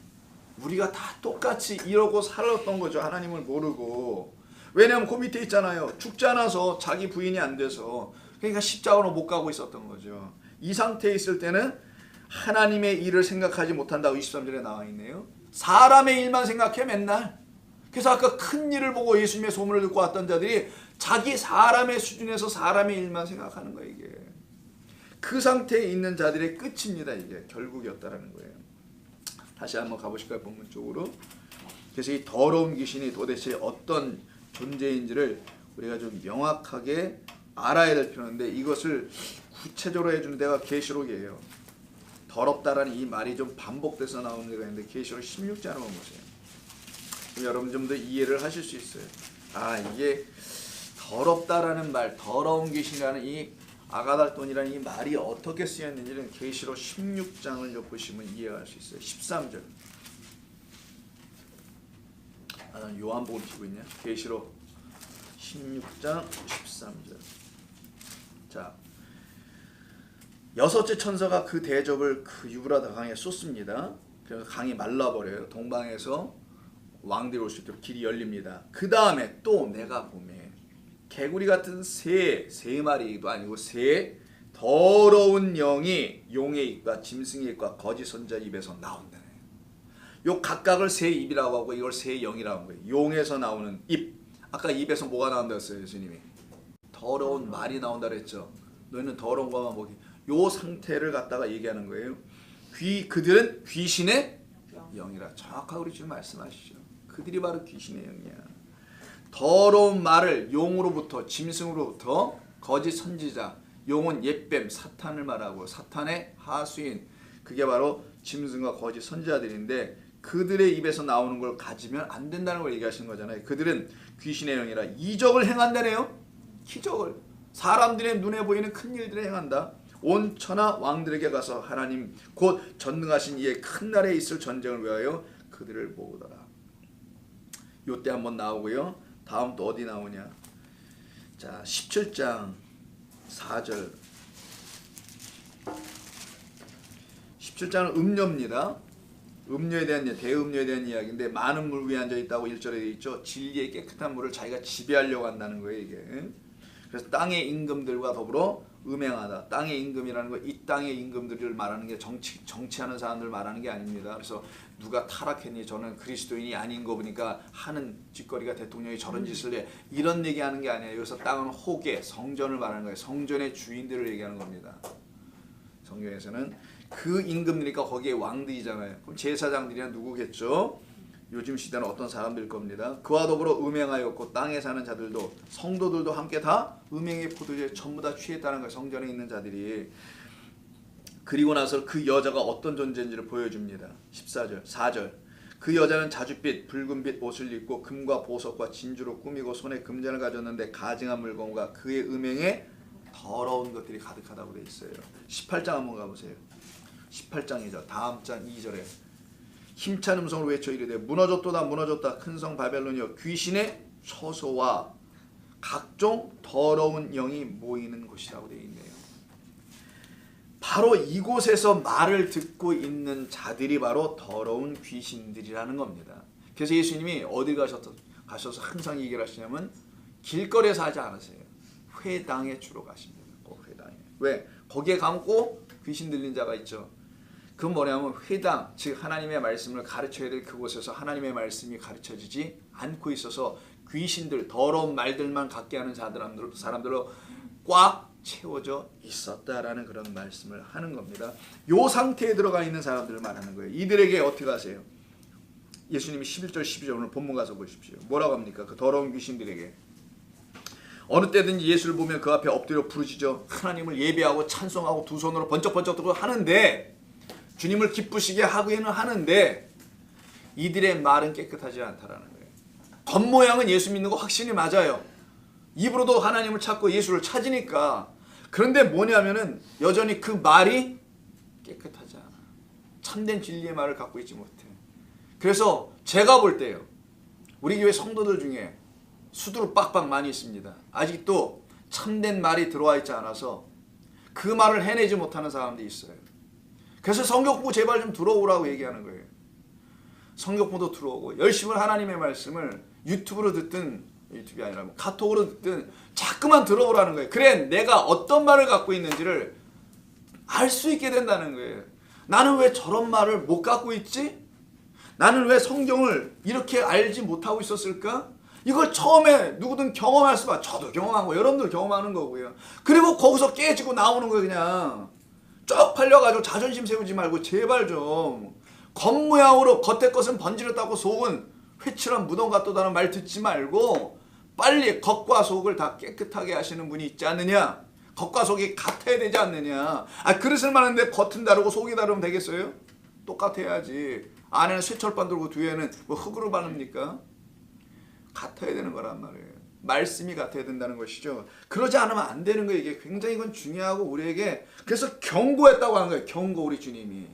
A: 우리가 다 똑같이 이러고 살았던 거죠. 하나님을 모르고. 왜냐하면 그 밑에 있잖아요. 죽지 않아서 자기 부인이 안 돼서 그러니까 십자가로 못 가고 있었던 거죠. 이 상태에 있을 때는 하나님의 일을 생각하지 못한다고 23절에 나와 있네요. 사람의 일만 생각해 맨날. 그래서 아까 큰 일을 보고 예수님의 소문을 듣고 왔던 자들이 자기 사람의 수준에서 사람의 일만 생각하는 거예요. 이게 그 상태에 있는 자들의 끝입니다. 이게 결국이었다라는 거예요. 다시 한번 가보실까요? 본문 쪽으로. 그래서 이 더러운 귀신이 도대체 어떤 존재인지를 우리가 좀 명확하게 알아야 될 필요한데 이것을 구체적으로 해주는 데가 계시록이에요. 더럽다라는 이 말이 좀 반복돼서 나오는 데가 있는데 계시록 16장을 한번 보세요. 여러분 좀 더 이해를 하실 수 있어요. 이게 더럽다라는 말, 더러운 귀신이라는 이 아가달돈이라는 이 말이 어떻게 쓰였는지는 계시록 16장을 좀 보시면 이해할 수 있어요. 13절. 난 요한복음 치고 있냐? 계시록 16장 13절. 자, 여섯째 천사가 그 대접을 그 유브라다 강에 쏟습니다. 그래서 강이 말라버려요. 동방에서 왕들이 올 수 있도록 길이 열립니다. 그 다음에 또 내가 보매 개구리 같은 세 마리도 아니고 세 더러운 영이 용의 입과 짐승의 입과 거짓 선자 입에서 나온다. 요 각각을 세 입이라고 하고 이걸 세 영이라고 하는 거예요. 용에서 나오는 입. 아까 입에서 뭐가 나온다 했어요, 예수님이? 더러운 말이 나온다 그랬죠. 너희는 더러운 것만 보기. 요 상태를 갖다가 얘기하는 거예요. 그들은 귀신의 영이라. 정확하게 우리 지금 말씀하시죠. 그들이 바로 귀신의 영이야. 더러운 말을 용으로부터 짐승으로부터 거짓 선지자, 용은 옛뱀 사탄을 말하고 사탄의 하수인, 그게 바로 짐승과 거짓 선지자들인데 그들의 입에서 나오는 걸 가지면 안 된다는 걸 얘기하시는 거잖아요. 그들은 귀신의 영이라 이적을 행한다네요. 기적을, 사람들의 눈에 보이는 큰 일들을 행한다. 온 천하 왕들에게 가서 하나님 곧 전능하신 이의 큰 날에 있을 전쟁을 위하여 그들을 모으더라. 요때 한번 나오고요. 다음 또 어디 나오냐. 자, 17장 4절. 17장은 음료입니다. 음료에 대한, 대음료에 대한 이야기인데 많은 물 위에 앉아 있다고 1절에 되어 있죠. 진리의 깨끗한 물을 자기가 지배하려고 한다는 거예요, 이게. 그래서 땅의 임금들과 더불어 음행하다. 땅의 임금이라는 거, 이 땅의 임금들을 말하는 게 정치하는 사람들 말하는 게 아닙니다. 그래서 누가 타락했니, 저는 그리스도인이 아닌 거 보니까 하는 짓거리가 대통령이 저런 짓을 해, 이런 얘기하는 게 아니에요. 여기서 땅은 호계, 성전을 말하는 거예요. 성전의 주인들을 얘기하는 겁니다. 성경에서는 그 임금이니까 거기에 왕들이잖아요. 그럼 제사장들이란 누구겠죠? 요즘 시대는 어떤 사람들일 겁니다. 그와 더불어 음행하였고 땅에 사는 자들도, 성도들도 함께 다 음행의 포도주에 전부 다 취했다는 거예요. 성전에 있는 자들이. 그리고 나서 그 여자가 어떤 존재인지를 보여줍니다. 14절, 4절. 그 여자는 자줏빛, 붉은빛 옷을 입고 금과 보석과 진주로 꾸미고 손에 금잔을 가졌는데 가증한 물건과 그의 음행에 더러운 것들이 가득하다고 되어 있어요. 18장 한번 가보세요. 18장이죠. 다음 장 2절에 힘찬 음성으로 외쳐 이르되 무너졌도다 무너졌다 큰 성 바벨론이여 귀신의 처소와 각종 더러운 영이 모이는 곳이라고 되어 있네요. 바로 이곳에서 말을 듣고 있는 자들이 바로 더러운 귀신들이라는 겁니다. 그래서 예수님이 어디 가셔서 항상 얘기를 하시냐면 길거리에서 하지 않으세요. 회당에 주로 가십니다. 꼭 회당에. 왜? 거기에 가면 꼭 귀신 들린 자가 있죠. 그건 뭐냐면 회당, 즉 하나님의 말씀을 가르쳐야 될 그곳에서 하나님의 말씀이 가르쳐지지 않고 있어서 귀신들, 더러운 말들만 갖게 하는 사람들로 꽉 채워져 있었다라는 그런 말씀을 하는 겁니다. 이 상태에 들어가 있는 사람들을 말하는 거예요. 이들에게 어떻게 하세요? 예수님이 11절 12절 오늘 본문 가서 보십시오. 뭐라고 합니까? 그 더러운 귀신들에게 어느 때든지 예수를 보면 그 앞에 엎드려 부르짖어 하나님을 예배하고 찬송하고 두 손으로 번쩍번쩍 들고 하는데, 주님을 기쁘시게 하기는 하는데 이들의 말은 깨끗하지 않다라는 거예요. 겉모양은 예수 믿는 거 확신이 맞아요. 입으로도 하나님을 찾고 예수를 찾으니까. 그런데 뭐냐면은 여전히 그 말이 깨끗하지 않아. 참된 진리의 말을 갖고 있지 못해. 그래서 제가 볼 때요, 우리 교회 성도들 중에 수두룩 빡빡 많이 있습니다. 아직도 참된 말이 들어와 있지 않아서 그 말을 해내지 못하는 사람들이 있어요. 그래서 성경 공부 제발 좀 들어오라고 얘기하는 거예요. 성경 공부도 들어오고 열심히 하나님의 말씀을 유튜브로 듣든, 유튜브이 아니라 카톡으로 듣든 자꾸만 들어오라는 거예요. 그래 내가 어떤 말을 갖고 있는지를 알 수 있게 된다는 거예요. 나는 왜 저런 말을 못 갖고 있지? 나는 왜 성경을 이렇게 알지 못하고 있었을까? 이걸 처음에 누구든 경험할 수가, 저도 경험하고 여러분들 경험하는 거고요. 그리고 거기서 깨지고 나오는 거예요. 그냥 쭉 팔려가지고 자존심 세우지 말고 제발 좀 겉모양으로 겉의 것은 번지르다고 속은 회칠한 무덤 같다는 말 듣지 말고 빨리 겉과 속을 다 깨끗하게 하시는 분이 있지 않느냐? 겉과 속이 같아야 되지 않느냐? 그릇을 마는데 겉은 다르고 속이 다르면 되겠어요? 똑같아야지. 안에는 쇠철판 들고 뒤에는 뭐 흙으로 바릅니까? 같아야 되는 거란 말이에요. 말씀이 같아야 된다는 것이죠. 그러지 않으면 안 되는 거예요. 이게 굉장히 이건 중요하고 우리에게 그래서 경고했다고 하는 거예요. 경고. 우리 주님이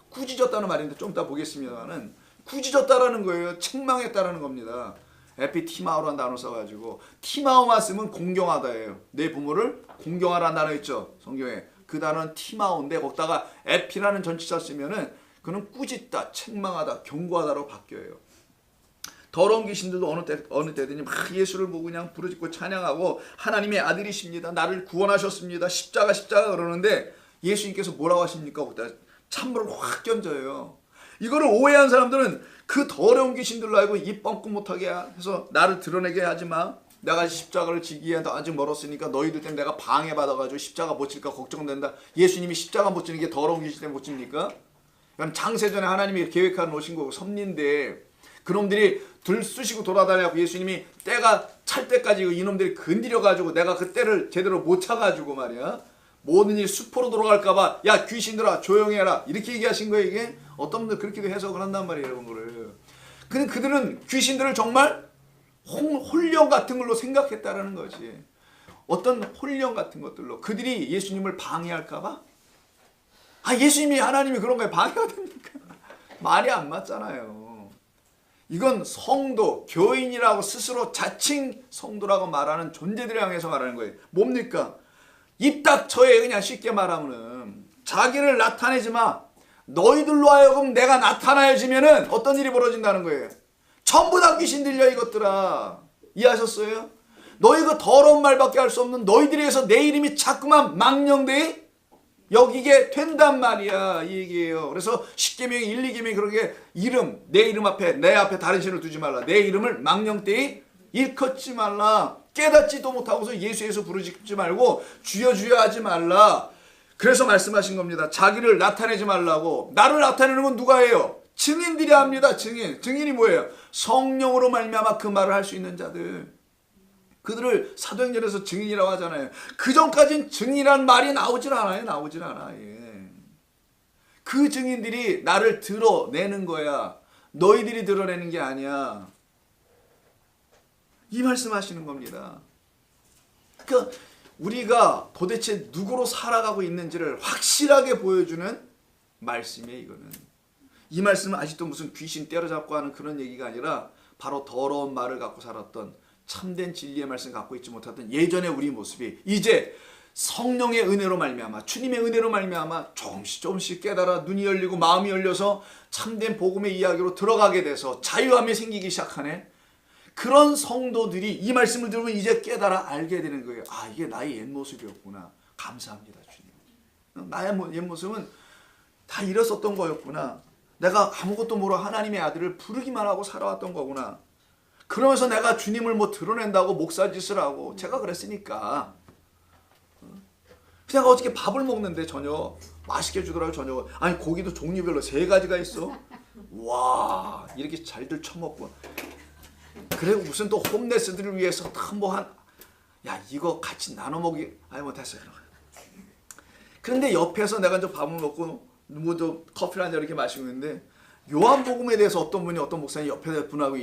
A: 꾸짖었다는 말인데 좀 이따 보겠습니다만은 꾸짖었다라는 거예요. 책망했다라는 겁니다. 에피티마오라는 단어 써가지고 티마오만 쓰면 공경하다예요. 내 부모를 공경하라는 단어 있죠. 성경에. 그 단어는 티마오인데 거기다가 에피라는 전치사 쓰면은 그는 꾸짖다, 책망하다, 경고하다로 바뀌어요. 더러운 귀신들도 어느 때든지 막 예수를 보고 그냥 부르짖고 찬양하고 하나님의 아들이십니다. 나를 구원하셨습니다. 십자가 그러는데 예수님께서 뭐라고 하십니까? 거기다 찬물을 확 던져요. 이거를 오해한 사람들은 그 더러운 귀신들로 알고 입 뻥끗 못하게 해서 나를 드러내게 하지 마. 내가 십자가를 지기에 아직 멀었으니까 너희들 때문에 내가 방해받아가지고 십자가 못 질까 걱정된다. 예수님이 십자가 못 지는 게 더러운 귀신 때문에 못 집니까? 이건 장세전에 하나님이 계획하는 오신 거고 섭리인데 그놈들이 들쑤시고 돌아다녀고 예수님이 때가 찰 때까지 이놈들이 건드려가지고 내가 그 때를 제대로 못 차가지고 말이야. 모든 일이 수포로 돌아갈까봐 야 귀신들아 조용해라 이렇게 얘기하신 거예요. 이게 어떤 분들 그렇게도 해석을 한단 말이에요. 이런 거를. 근데 그들은 귀신들을 정말 혼령 같은 걸로 생각했다라는 거지. 어떤 혼령 같은 것들로 그들이 예수님을 방해할까봐. 예수님이 하나님이 그런 거에 방해가 됩니까? 말이 안 맞잖아요. 이건 성도, 교인이라고 스스로 자칭 성도라고 말하는 존재들을 향해서 말하는 거예요. 뭡니까? 입 닥쳐에 그냥 쉽게 말하면은 자기를 나타내지 마. 너희들로 하여금 내가 나타나야지면은 어떤 일이 벌어진다는 거예요. 전부 다 귀신 들려 이것들아. 이해하셨어요? 너희 그 더러운 말밖에 할 수 없는 너희들에 의해서 내 이름이 자꾸만 망령되이 여기게 된단 말이야 이 얘기예요. 그래서 10계명 1, 2계명이 그렇게 이름 내 이름 앞에 내 앞에 다른 신을 두지 말라. 내 이름을 망령되이 일컫지 말라. 깨닫지도 못하고서 예수 부르지 말고 주여 주여 하지 말라. 그래서 말씀하신 겁니다. 자기를 나타내지 말라고. 나를 나타내는 건 누가 해요? 증인들이 합니다. 증인이 뭐예요? 성령으로 말미암아 그 말을 할 수 있는 자들. 그들을 사도행전에서 증인이라고 하잖아요. 그 전까지는 증인이라는 말이 나오질 않아. 예. 그 증인들이 나를 드러내는 거야. 너희들이 드러내는 게 아니야. 이 말씀하시는 겁니다. 그러니까 우리가 도대체 누구로 살아가고 있는지를 확실하게 보여주는 말씀이에요. 이거는. 이 말씀은 아직도 무슨 귀신 때려잡고 하는 그런 얘기가 아니라 바로 더러운 말을 갖고 살았던 참된 진리의 말씀 갖고 있지 못하던 예전의 우리 모습이 이제 성령의 은혜로 말미암아 주님의 은혜로 말미암아 조금씩 깨달아 눈이 열리고 마음이 열려서 참된 복음의 이야기로 들어가게 돼서 자유함이 생기기 시작하네. 그런 성도들이 이 말씀을 들으면 이제 깨달아 알게 되는 거예요. 이게 나의 옛 모습이었구나. 감사합니다 주님. 나의 옛 모습은 다 이랬었던 거였구나. 내가 아무것도 모르고 하나님의 아들을 부르기만 하고 살아왔던 거구나. 그러면서 내가 주님을 드러낸다고 목사짓을 하고 제가 그랬으니까 그냥 어떻게 밥을 먹는데 저녁 맛있게 주더라고요. 저녁 고기도 종류별로 3가지가 있어. 와 이렇게 잘들 처먹고 그리고 무슨 또 홈레스들을 위해서 야 이거 같이 나눠 먹기 됐어요. 그런데 옆에서 내가 이제 밥을 먹고 커피를 한 잔 이렇게 마시고 있는데 요한복음에 대해서 어떤 분이 어떤 목사님 옆에 분하고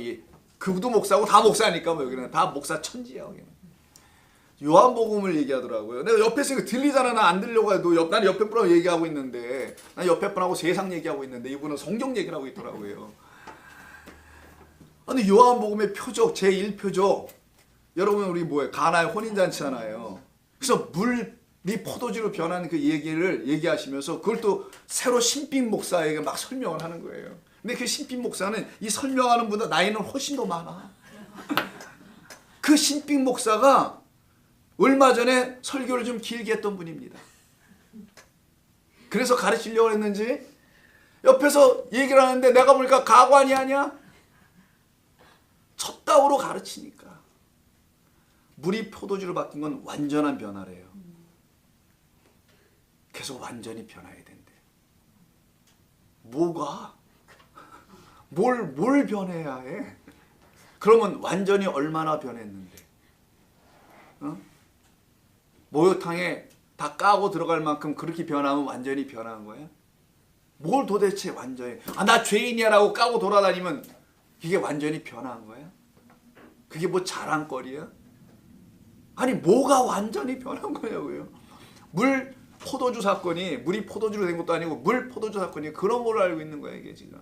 A: 그도 목사고 다 목사니까 여기는 다 목사 천지야. 여기는. 요한복음을 얘기하더라고요. 내가 옆에서 이거 들리잖아. 나 안 들려고 해도 나는 옆에 분하고 얘기하고 있는데 난 옆에 분하고 세상 얘기하고 있는데 이분은 성경 얘기를 하고 있더라고요. 근데 요한복음의 표적 제1표적 여러분 우리 뭐예요? 가나의 혼인잔치잖아요. 그래서 물이 포도주로 변하는 그 얘기를 얘기하시면서 그걸 또 새로 신빙 목사에게 막 설명을 하는 거예요. 근데 그 신빙 목사는 이 설명하는 분보다 나이는 훨씬 더 많아. 그 신빙 목사가 얼마 전에 설교를 좀 길게 했던 분입니다. 그래서 가르치려고 했는지 옆에서 얘기를 하는데 내가 보니까 가관이 아니야. 첩다우로 가르치니까. 물이 포도주로 바뀐 건 완전한 변화래요. 계속 완전히 변화해야 된대. 뭐가? 뭘 변해야 해? 그러면 완전히 얼마나 변했는데? 목욕탕에 다 까고 들어갈 만큼 그렇게 변하면 완전히 변한 거야? 뭘 도대체 완전히 나 죄인이야 라고 까고 돌아다니면 이게 완전히 변한 거야? 그게 뭐 자랑거리야? 뭐가 완전히 변한 거냐고요? 물이 포도주로 된 것도 아니고 물 포도주 사건이 그런 걸로 알고 있는 거야 이게 지금.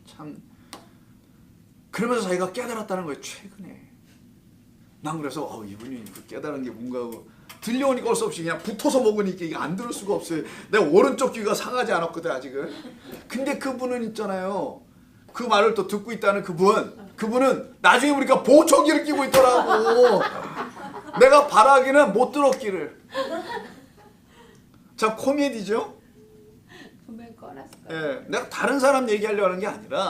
A: 참 그러면서 자기가 깨달았다는 거예요 최근에. 난 그래서 이분이 그 깨달은 게 뭔가 하고 들려오니까 어쩔 수 없이 그냥 붙어서 먹으니까 이게 안 들을 수가 없어요. 내가 오른쪽 귀가 상하지 않았거든 아직은. 근데 그분은 있잖아요. 그 말을 또 듣고 있다는 그분은 나중에 보니까 보청기를 끼고 있더라고. 내가 바라기는 못 들었기를. 참 코미디죠? 예, 내가 다른 사람 얘기하려고 하는 게 아니라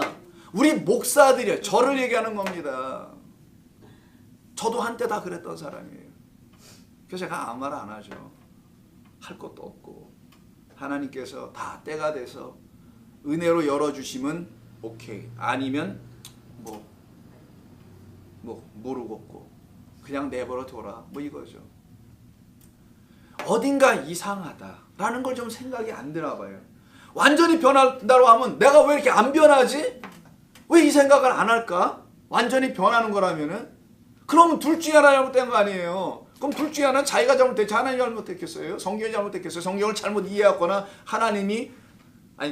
A: 우리 목사들이요. 저를 얘기하는 겁니다. 저도 한때 다 그랬던 사람이에요. 그래서 제가 아무 말 안 하죠. 할 것도 없고 하나님께서 다 때가 돼서 은혜로 열어주시면 오케이. 아니면 모르겠고 그냥 내버려 둬라. 뭐 이거죠. 어딘가 이상하다라는 걸 좀 생각이 안 드나 봐요. 완전히 변한다고 하면 내가 왜 이렇게 안 변하지? 왜 이 생각을 안 할까? 완전히 변하는 거라면은 그러면 둘 중에 하나 잘못된 거 아니에요. 그럼 둘 중에 하나는 자기가 잘못됐지 하나님이 잘못됐겠어요? 성경이 잘못됐겠어요? 성경을 잘못 이해했거나 하나님이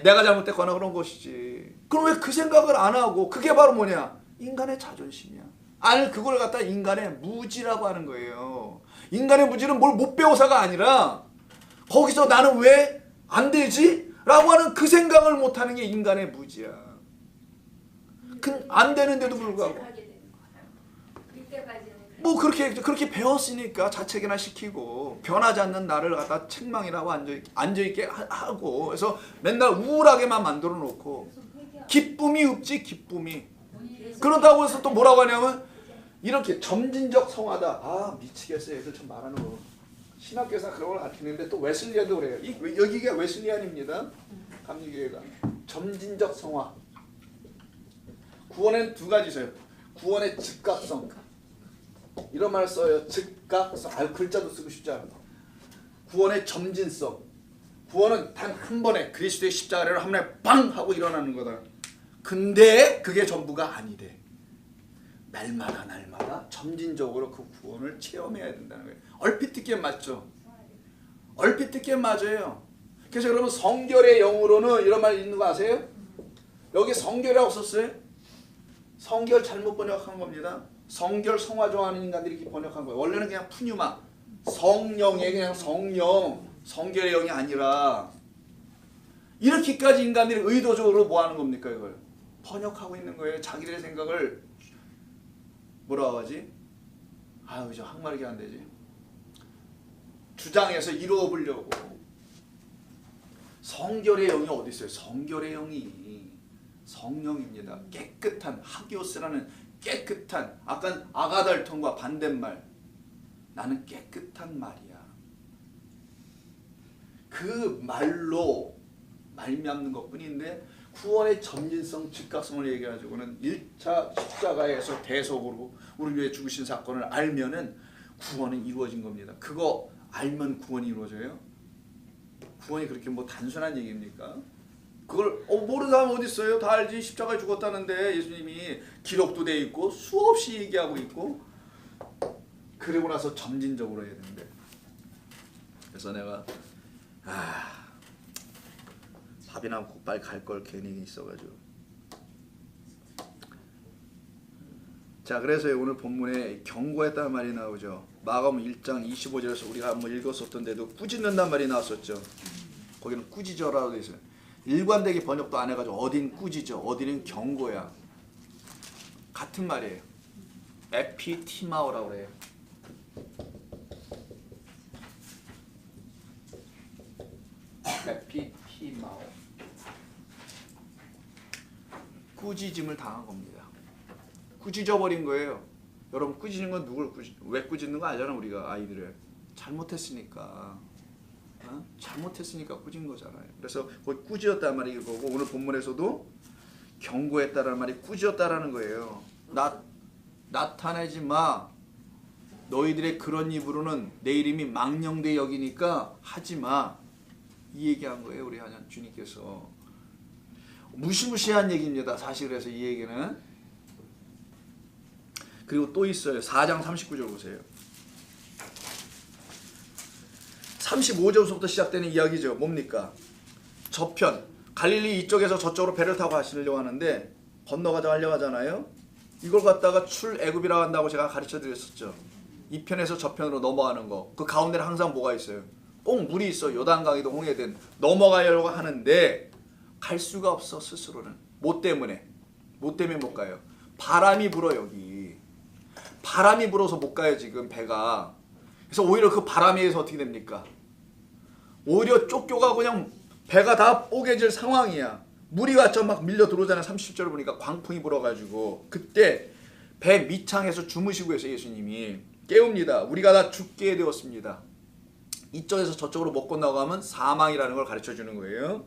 A: 내가 잘못됐거나 그런 것이지. 그럼 왜 그 생각을 안 하고 그게 바로 뭐냐? 인간의 자존심이야. 아니 그걸 갖다 인간의 무지라고 하는 거예요. 인간의 무지는 뭘 못 배워서가 아니라 거기서 나는 왜 안 되지? 라고 하는 그 생각을 못하는 게 인간의 무지야. 안 되는데도 불구하고 뭐 그렇게 배웠으니까 자책이나 시키고 변하지 않는 나를 갖다 책망이라고 앉아있게 하고 그래서 맨날 우울하게만 만들어 놓고 기쁨이 없지 기쁨이. 그렇다고 해서 또 뭐라고 하냐면 이렇게 점진적 성화다. 아 미치겠어요. 애들 참 말하는 거. 신학교에서 그런 걸 가르치는데 또 웨슬리안도 그래요. 여기가 웨슬리안입니다. 감리교회가. 점진적 성화. 구원에는 두 가지 있어요. 구원의 즉각성. 이런 말을 써요. 즉각성. 글자도 쓰고 싶지 않아. 구원의 점진성. 구원은 단 한 번에 그리스도의 십자가를 한 번에 빵 하고 일어나는 거다. 근데 그게 전부가 아니래. 날마다 점진적으로 그 구원을 체험해야 된다는 거예요. 얼핏 듣기엔 맞죠? 얼핏 듣기엔 맞아요. 그래서 여러분 성결의 영으로는 이런 말 있는 거 아세요? 여기 성결이라고 썼어요? 성결 잘못 번역한 겁니다. 성결 성화 좋아하는 인간들이 이렇게 번역한 거예요. 원래는 그냥 푸뉴마 성령의 그냥 성령 성결의 영이 아니라 이렇게까지 인간들이 의도적으로 뭐 하는 겁니까 이걸? 번역하고 있는 거예요. 자기들의 생각을 뭐라고 하지? 아유 저 한마디가 안 되지. 주장해서 이루어 보려고. 성결의 영이 어디 있어요? 성결의 영이 성령입니다. 깨끗한 하기오스라는 깨끗한 아까 아가달통과 반대말. 나는 깨끗한 말이야. 그 말로 말미암는 것뿐인데 구원의 점진성, 즉각성을 얘기해가지고는 1차 십자가에서 대속으로 우리 위해 죽으신 사건을 알면은 구원은 이루어진 겁니다. 그거 알면 구원이 이루어져요? 구원이 그렇게 뭐 단순한 얘기입니까? 그걸 모르는 사람 어디 있어요? 다 알지. 십자가에 죽었다는데 예수님이 기록도 돼 있고 수없이 얘기하고 있고 그리고 나서 점진적으로 해야 되는데 그래서 내가 밥이나 먹고 빨리 갈 걸 괜히 있어가지고. 자 그래서 오늘 본문에 경고했다는 말이 나오죠. 마가복음 1장 25절에서 우리가 한번 읽었었던데도 꾸짖는다는 말이 나왔었죠. 거기는 꾸짖어라고 되어 있어요. 일관되게 번역도 안 해가지고 어딘 꾸짖어 어디는 경고야. 같은 말이에요. 에피티마오라고 그래요. 에피티마오. 꾸짖음을 당한 겁니다. 꾸짖어 버린 거예요. 여러분 꾸짖는 건 왜 꾸짖는 거 알잖아. 우리가 아이들을 잘못했으니까 잘못했으니까 꾸짖은 거잖아요. 그래서 거기 꾸짖었다는 말이 이거고 오늘 본문에서도 경고했다라는 말이 꾸짖었다라는 거예요. 나타내지 마. 너희들의 그런 입으로는 내 이름이 망령되 여기니까 하지 마. 이 얘기한 거예요. 우리 하나님 주님께서. 무시무시한 얘기입니다. 사실 그래서 이 얘기는. 그리고 또 있어요. 4장 39절 보세요. 35절부터 시작되는 이야기죠. 뭡니까? 저편 갈릴리 이쪽에서 저쪽으로 배를 타고 가시려고 하는데 건너가려고 하잖아요. 이걸 갖다가 출애굽이라고 한다고 제가 가르쳐 드렸었죠. 이 편에서 저편으로 넘어가는 거. 그 가운데는 항상 뭐가 있어요? 꼭 물이 있어. 요단강이든 홍해든 넘어가려고 하는데 갈 수가 없어. 스스로는. 뭐 때문에? 뭐 때문에 못 가요? 바람이 불어. 여기 바람이 불어서 못 가요. 지금 배가. 그래서 오히려 그 바람에 의해서 어떻게 됩니까? 오히려 쫓겨가고 그냥 배가 다 뽀개질 상황이야. 물이 와서 막 밀려 들어오잖아요. 30절을 보니까 광풍이 불어가지고 그때 배 밑창에서 주무시고 계세요. 예수님이 깨웁니다. 우리가 다 죽게 되었습니다. 이쪽에서 저쪽으로 못 건너가면 사망이라는 걸 가르쳐 주는 거예요.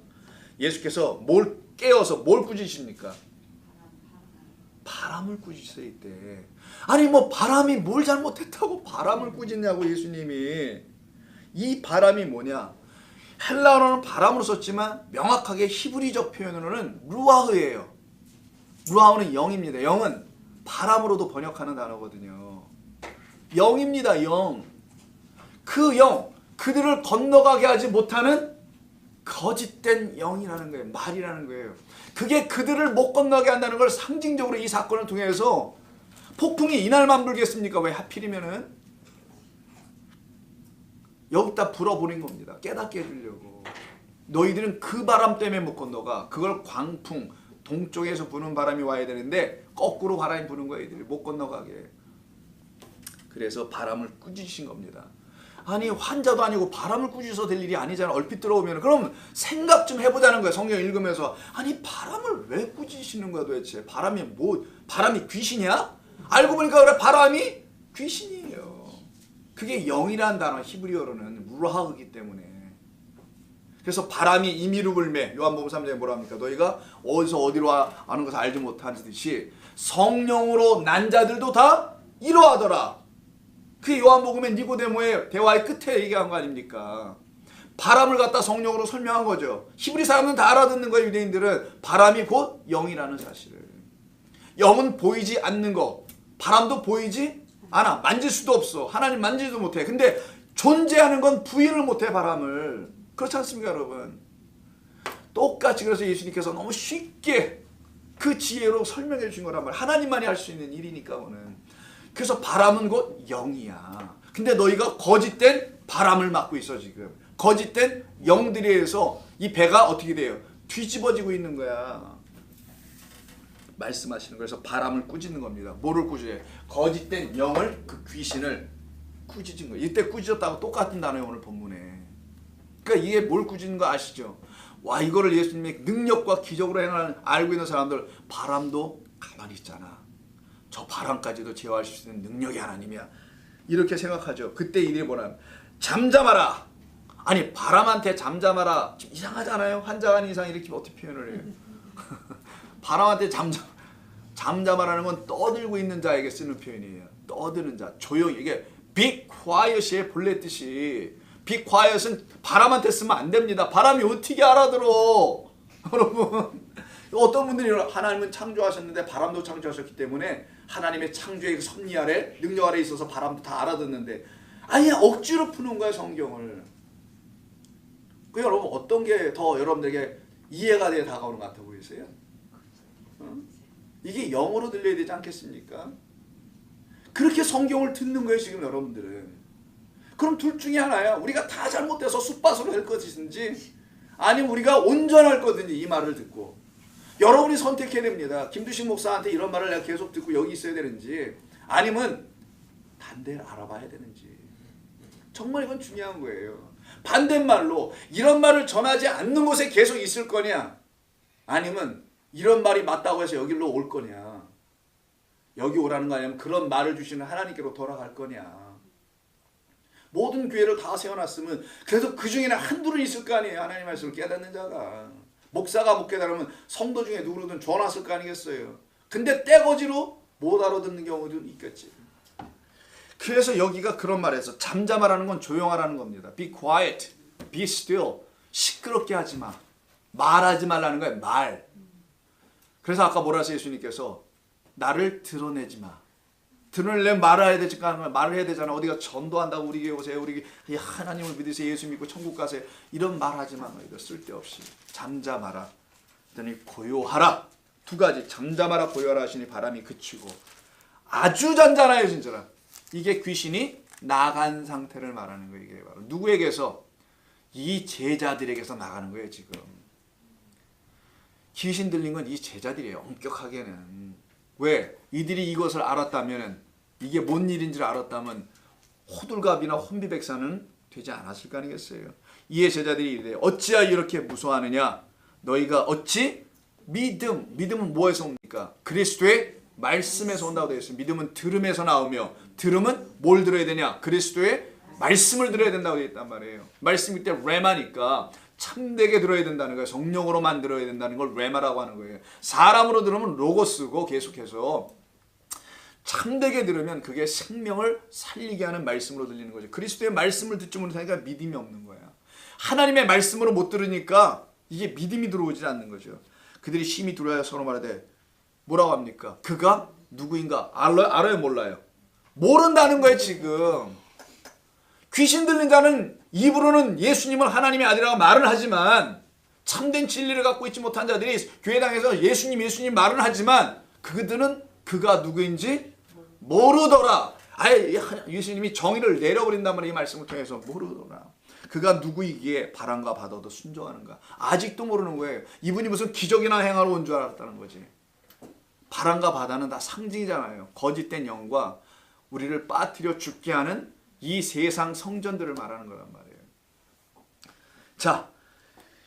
A: 예수께서 뭘 깨워서 뭘 꾸짖으십니까? 바람을 꾸짖어 있대. 아니 뭐 바람이 뭘 잘못했다고 바람을 꾸짖냐고 예수님이. 이 바람이 뭐냐? 헬라어로는 바람으로 썼지만 명확하게 히브리적 표현으로는 루아흐예요. 루아흐는 영입니다. 영은 바람으로도 번역하는 단어거든요. 영입니다. 영. 그 영, 그들을 건너가게 하지 못하는 거짓된 영이라는 거예요. 말이라는 거예요. 그게 그들을 못 건너게 한다는 걸 상징적으로 이 사건을 통해서 폭풍이 이날만 불겠습니까? 왜 하필이면은 여기다 불어버린 겁니다. 깨닫게 해주려고. 너희들은 그 바람 때문에 못 건너가. 그걸 광풍, 동쪽에서 부는 바람이 와야 되는데 거꾸로 바람이 부는 거야. 이들이 못 건너가게. 그래서 바람을 꾸짖으신 겁니다. 아니 환자도 아니고 바람을 꾸짖어서 될 일이 아니잖아. 얼핏 들어오면. 그럼 생각 좀 해보자는 거야. 성경 읽으면서. 아니 바람을 왜 꾸짖으시는 거야 도대체. 바람이 뭐, 바람이 귀신이야? 알고 보니까 그래, 바람이 귀신이에요. 그게 영이라는 단어, 히브리어로는 루하흐기 때문에. 그래서 바람이 임의로 불매, 요한복음 3장에 뭐라 합니까? 너희가 어디서 어디로 아는 것을 알지 못하듯이 성령으로 난 자들도 다 이러하더라. 그게 요한복음의 니고데모의 대화의 끝에 얘기한 거 아닙니까? 바람을 갖다 성령으로 설명한 거죠. 히브리 사람은 다 알아듣는 거예요. 유대인들은 바람이 곧 영이라는 사실을. 영은 보이지 않는 거, 바람도 보이지 않아. 만질 수도 없어. 하나님 만지지도 못해. 근데 존재하는 건 부인을 못해, 바람을. 그렇지 않습니까 여러분? 똑같이 그래서 예수님께서 너무 쉽게 그 지혜로 설명해 주신 거란 말이에요. 하나님만이 할 수 있는 일이니까 오늘. 그래서 바람은 곧 영이야. 근데 너희가 거짓된 바람을 맡고 있어 지금. 거짓된 영들에 의해서 이 배가 어떻게 돼요? 뒤집어지고 있는 거야. 말씀하시는 거예요. 그래서 바람을 꾸짖는 겁니다. 뭐를 꾸짖어요? 거짓된 영을, 그 귀신을 꾸짖은 거예요. 이때 꾸짖었다고 똑같은 단어예요 오늘 본문에. 그러니까 이게 뭘 꾸짖는 거 아시죠? 와, 이거를 예수님의 능력과 기적으로 행하는 알고 있는 사람들, 바람도 가만히 있잖아. 저 바람까지도 제어할 수 있는 능력이 하나님이야. 이렇게 생각하죠. 그때 이들이 뭐냐면 잠잠하라. 아니 바람한테 잠잠하라. 좀 이상하잖아요. 환자가 아닌 이상 이렇게 어떻게 표현을 해요? 바람한테 잠잠하라는 건 떠들고 있는 자에게 쓰는 표현이에요. 떠드는 자, 조용히. 이게 be quiet의 본래 뜻이, be quiet은 바람한테 쓰면 안 됩니다. 바람이 어떻게 알아들어? 여러분, 어떤 분들이 하나님은 창조하셨는데 바람도 창조하셨기 때문에 하나님의 창조의 섭리 아래, 능력 아래 있어서 바람도 다 알아듣는데, 아니 억지로 푸는 거야 성경을. 그 여러분 어떤 게 더 여러분들에게 이해가 돼 다가오는 것 같아 보이세요? 이게 영어로 들려야 되지 않겠습니까? 그렇게 성경을 듣는 거예요 지금 여러분들은. 그럼 둘 중에 하나야. 우리가 다 잘못돼서 쑥밭으로 할 것인지, 아니면 우리가 온전할 거든지. 이 말을 듣고 여러분이 선택해야 됩니다. 김두식 목사한테 이런 말을 내가 계속 듣고 여기 있어야 되는지, 아니면 반대를 알아봐야 되는지. 정말 이건 중요한 거예요. 반대말로 이런 말을 전하지 않는 곳에 계속 있을 거냐, 아니면 이런 말이 맞다고 해서 여기로 올 거냐, 여기 오라는 거 아니면 그런 말을 주시는 하나님께로 돌아갈 거냐. 모든 교회를 다 세워놨으면 그래도 그 중에는 한둘은 있을 거 아니에요. 하나님 말씀을 깨닫는 자가. 목사가 못 깨달으면 성도 중에 누구든 줘놨을 거 아니겠어요. 근데 떼거지로 못 알아듣는 경우도 있겠지. 그래서 여기가 그런 말에서 잠잠하라는 건 조용하라는 겁니다. Be quiet, be still. 시끄럽게 하지 마. 말하지 말라는 거예요. 말. 그래서 아까 뭐라 하세요 예수님께서? 나를 드러내지 마. 드러내려면 말을 해야 되잖아. 어디가 전도한다고 우리 교회 오세요. 우리 하나님을 믿으세요. 예수 믿고 천국 가세요. 이런 말 하지 마. 너희들 쓸데없이. 잠잠하라. 그러니 고요하라. 두 가지. 잠잠하라, 고요하라 하시니 바람이 그치고. 아주 잔잔하여 진짜라. 이게 귀신이 나간 상태를 말하는 거예요. 이게 바로 누구에게서? 이 제자들에게서 나가는 거예요 지금. 귀신 들린 건 이 제자들이에요. 엄격하게는. 왜? 이들이 이것을 알았다면, 이게 뭔 일인지를 알았다면 호들갑이나 혼비백산은 되지 않았을 거 아니겠어요. 이에 제자들이 이래요. 어찌하여 이렇게 무서워하느냐? 너희가 어찌 믿음은 뭐에서 옵니까? 그리스도의 말씀에서 온다고 되어 있어요. 믿음은 들음에서 나오며, 들음은 뭘 들어야 되냐? 그리스도의 말씀을 들어야 된다고 되어 있단 말이에요. 말씀일 때 레마니까 참되게 들어야 된다는 거예요. 성령으로만 들어야 된다는 걸 레마라고 하는 거예요. 사람으로 들으면 로고스고 계속해서 참되게 들으면 그게 생명을 살리게 하는 말씀으로 들리는 거죠. 그리스도의 말씀을 듣지 못하니까 믿음이 없는 거야. 하나님의 말씀으로 못 들으니까 이게 믿음이 들어오질 않는 거죠. 그들이 심히 두려워하여 서로 말하되 뭐라고 합니까? 그가 누구인가? 알아요? 몰라요? 모른다는 거예요 지금. 귀신 들린 자는 입으로는 예수님을 하나님의 아들이라고 말은 하지만 참된 진리를 갖고 있지 못한 자들이 교회당에서 예수님 말은 하지만 그들은 그가 누구인지 모르더라. 아예 예수님이 정의를 내려버린단 말이에요. 이 말씀을 통해서 모르더라. 그가 누구이기에 바람과 바다도 순종하는가. 아직도 모르는 거예요. 이분이 무슨 기적이나 행하러 온 줄 알았다는 거지. 바람과 바다는 다 상징이잖아요. 거짓된 영과 우리를 빠뜨려 죽게 하는 이 세상 성전들을 말하는 거란 말이에요. 자,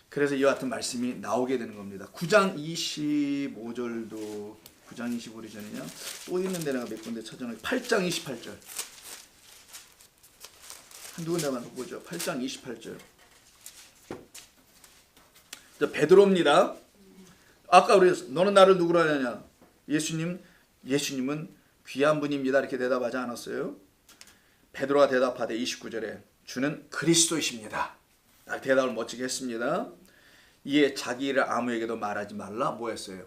A: 그래서 이와 같은 말씀이 나오게 되는 겁니다. 9장 25절도 9장 25절 전이냐? 또 있는데 내가 몇 군데 찾아놓은 8장 28절. 한두 군데만 더 보죠. 8장 28절. 자, 베드로입니다. 아까 우리 너는 나를 누구라 하느냐? 예수님은 귀한 분입니다. 이렇게 대답하지 않았어요? 베드로가 대답하되 29절에 주는 그리스도이십니다. 대답을 멋지게 했습니다. 이에 자기 일을 아무에게도 말하지 말라. 뭐 했어요?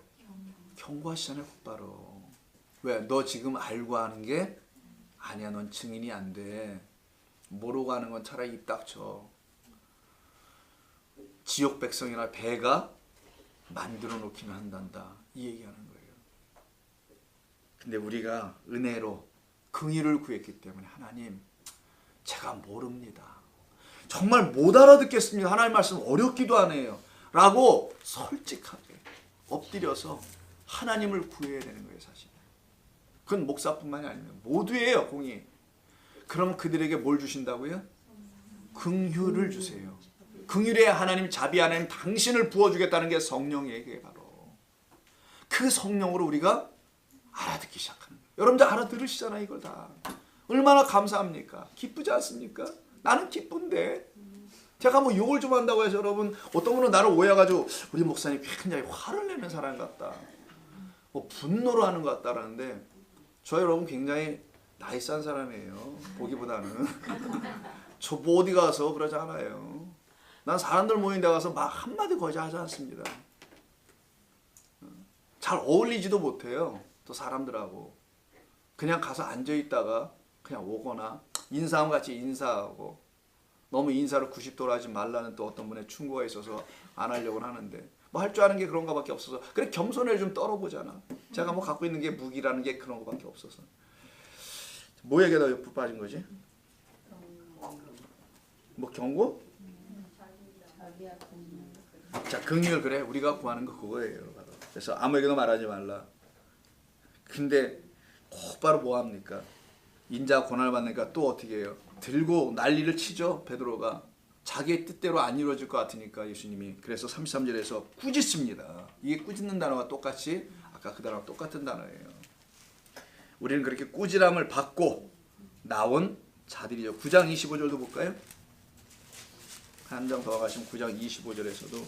A: 경고하시잖아요. 곧바로. 왜? 너 지금 알고 하는 게 아니야. 넌 증인이 안 돼. 모르고 하는 건 차라리 입 닥쳐. 지옥 백성이나 배가 만들어 놓기는 한단다. 이 얘기하는 거예요. 근데 우리가 은혜로 긍휼을 구했기 때문에 하나님 제가 모릅니다. 정말 못 알아듣겠습니다. 하나님 말씀 어렵기도 하네요. 라고 솔직하게 엎드려서 하나님을 구해야 되는 거예요. 사실. 그건 목사뿐만이 아니면 모두예요. 공이. 그러면 그들에게 뭘 주신다고요? 긍휼을 주세요. 긍휼의 하나님, 자비 하나님, 당신을 부어주겠다는 게 성령에게 바로. 그 성령으로 우리가 알아듣기 시작하는 거예요. 여러분들 알아들으시잖아요. 이걸 다. 얼마나 감사합니까? 기쁘지 않습니까? 나는 기쁜데. 제가 뭐 욕을 좀 한다고 해서 여러분 어떤 분은 나를 오해해가지고 우리 목사님 굉장히 화를 내는 사람 같다. 뭐 분노를 하는 것 같다라는데 저 여러분 굉장히 나이스한 사람이에요. 보기보다는. 저 뭐 어디 가서 그러지 않아요. 난 사람들 모인 데 가서 막 한마디 거지 하지 않습니다. 잘 어울리지도 못해요. 또 사람들하고. 그냥 가서 앉아있다가 그냥 오거나 인사하면 같이 인사하고 너무 인사를 90도로 하지 말라는 또 어떤 분의 충고가 있어서 안 하려고는 하는데 뭐 할 줄 아는 게 그런 거밖에 없어서 그래 겸손을 좀 떨어보잖아. 제가 뭐 갖고 있는 게 무기라는 게 그런 거밖에 없어서. 뭐 얘기하다 옆으로 빠진 거지? 뭐 경고? 자, 긍휼 그래 우리가 구하는 거 그거예요. 바로. 그래서 아무에게도 말하지 말라. 근데 곧바로 뭐 합니까? 인자 고난을 받으니까 또 어떻게 해요? 들고 난리를 치죠. 베드로가. 자기의 뜻대로 안 이루어질 것 같으니까 예수님이. 그래서 33절에서 꾸짖습니다. 이게 꾸짖는 단어가 똑같이 아까 그 단어와 똑같은 단어예요. 우리는 그렇게 꾸지람을 받고 나온 자들이죠. 9장 25절도 볼까요? 한 장 더 가시면 9장 25절에서도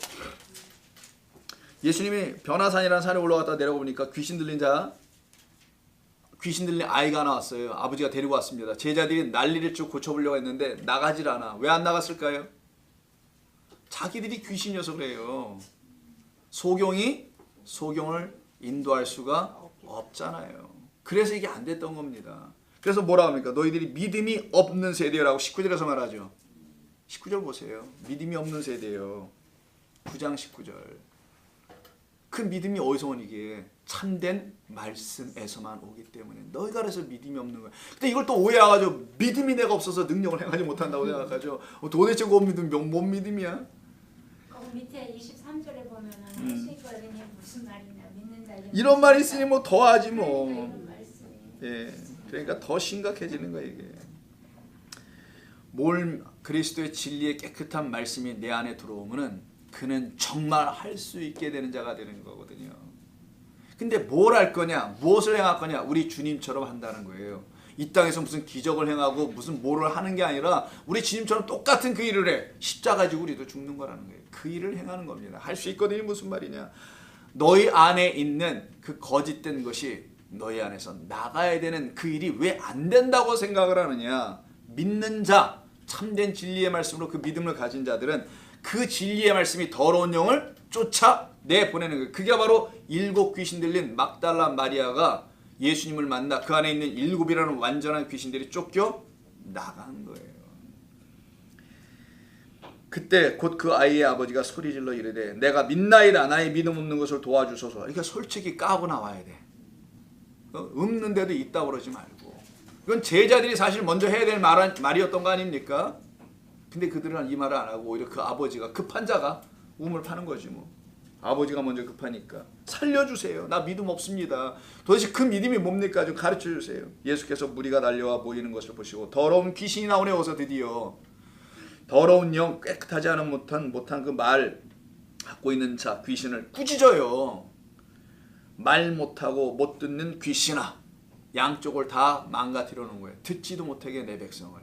A: 예수님이 변화산이라는 산에 올라갔다 내려가 보니까 귀신 들린 아이가 나왔어요. 아버지가 데리고 왔습니다. 제자들이 난리를 쭉 고쳐보려고 했는데 나가질 않아. 왜 안 나갔을까요? 자기들이 귀신이어서 그래요. 소경을 인도할 수가 없잖아요. 그래서 이게 안 됐던 겁니다. 그래서 뭐라 합니까? 너희들이 믿음이 없는 세대라고 19절에서 말하죠. 19절 보세요. 믿음이 없는 세대예요. 9장 19절. 그 믿음이 어디서 오니 이게 참된 말씀에서만 오기 때문에 너희가 그래서 믿음이 없는 거야. 근데 이걸 또 오해해가지고 믿음이 내가 없어서 능력을 행하지 못한다고 생각하죠. 도대체 그 믿음 뭔 믿음이야?
C: 거기 밑에 23절에 보면은 하시거든요. 무슨 말이냐 믿는다
A: 이런 말이 있으니 뭐 더하지 뭐.
C: 이런 말씀이.
A: 예, 그러니까 더 심각해지는 거야 이게. 그리스도의 진리의 깨끗한 말씀이 내 안에 들어오면은 그는 정말 할 수 있게 되는 자가 되는 거거든요. 근데 뭘 할 거냐? 무엇을 행할 거냐? 우리 주님처럼 한다는 거예요. 이 땅에서 무슨 기적을 행하고 무슨 뭐를 하는 게 아니라 우리 주님처럼 똑같은 그 일을 해. 십자가 지고 우리도 죽는 거라는 거예요. 그 일을 행하는 겁니다. 할 수 있거든요. 무슨 말이냐? 너희 안에 있는 그 거짓된 것이 너희 안에서 나가야 되는 그 일이 왜 안 된다고 생각을 하느냐? 믿는 자, 참된 진리의 말씀으로 그 믿음을 가진 자들은 그 진리의 말씀이 더러운 영을 쫓아내보내는 거예요. 그게 바로 7 귀신 들린 막달라 마리아가 예수님을 만나 그 안에 있는 7이라는 완전한 귀신들이 쫓겨 나간 거예요. 그때 곧 그 아이의 아버지가 소리질러 이르되 내가 믿나이다. 나의 믿음 없는 것을 도와주소서. 그러니까 솔직히 까고 나와야 돼. 없는 데도 있다고 그러지 말고. 이건 제자들이 사실 먼저 해야 될 말이었던 거 아닙니까? 근데 그들은 이 말을 안 하고 오히려 그 아버지가 급한 자가 우물 파는 거지 뭐. 아버지가 먼저 급하니까 살려주세요. 나 믿음 없습니다. 도대체 그 믿음이 뭡니까? 좀 가르쳐주세요. 예수께서 무리가 달려와 모이는 것을 보시고 더러운 귀신이 나오네. 어서 드디어 더러운 영, 깨끗하지 않은 못한 그 말 갖고 있는 자 귀신을 꾸짖어요. 말 못하고 못 듣는 귀신아. 양쪽을 다 망가뜨려 놓은 거예요. 듣지도 못하게 내 백성을.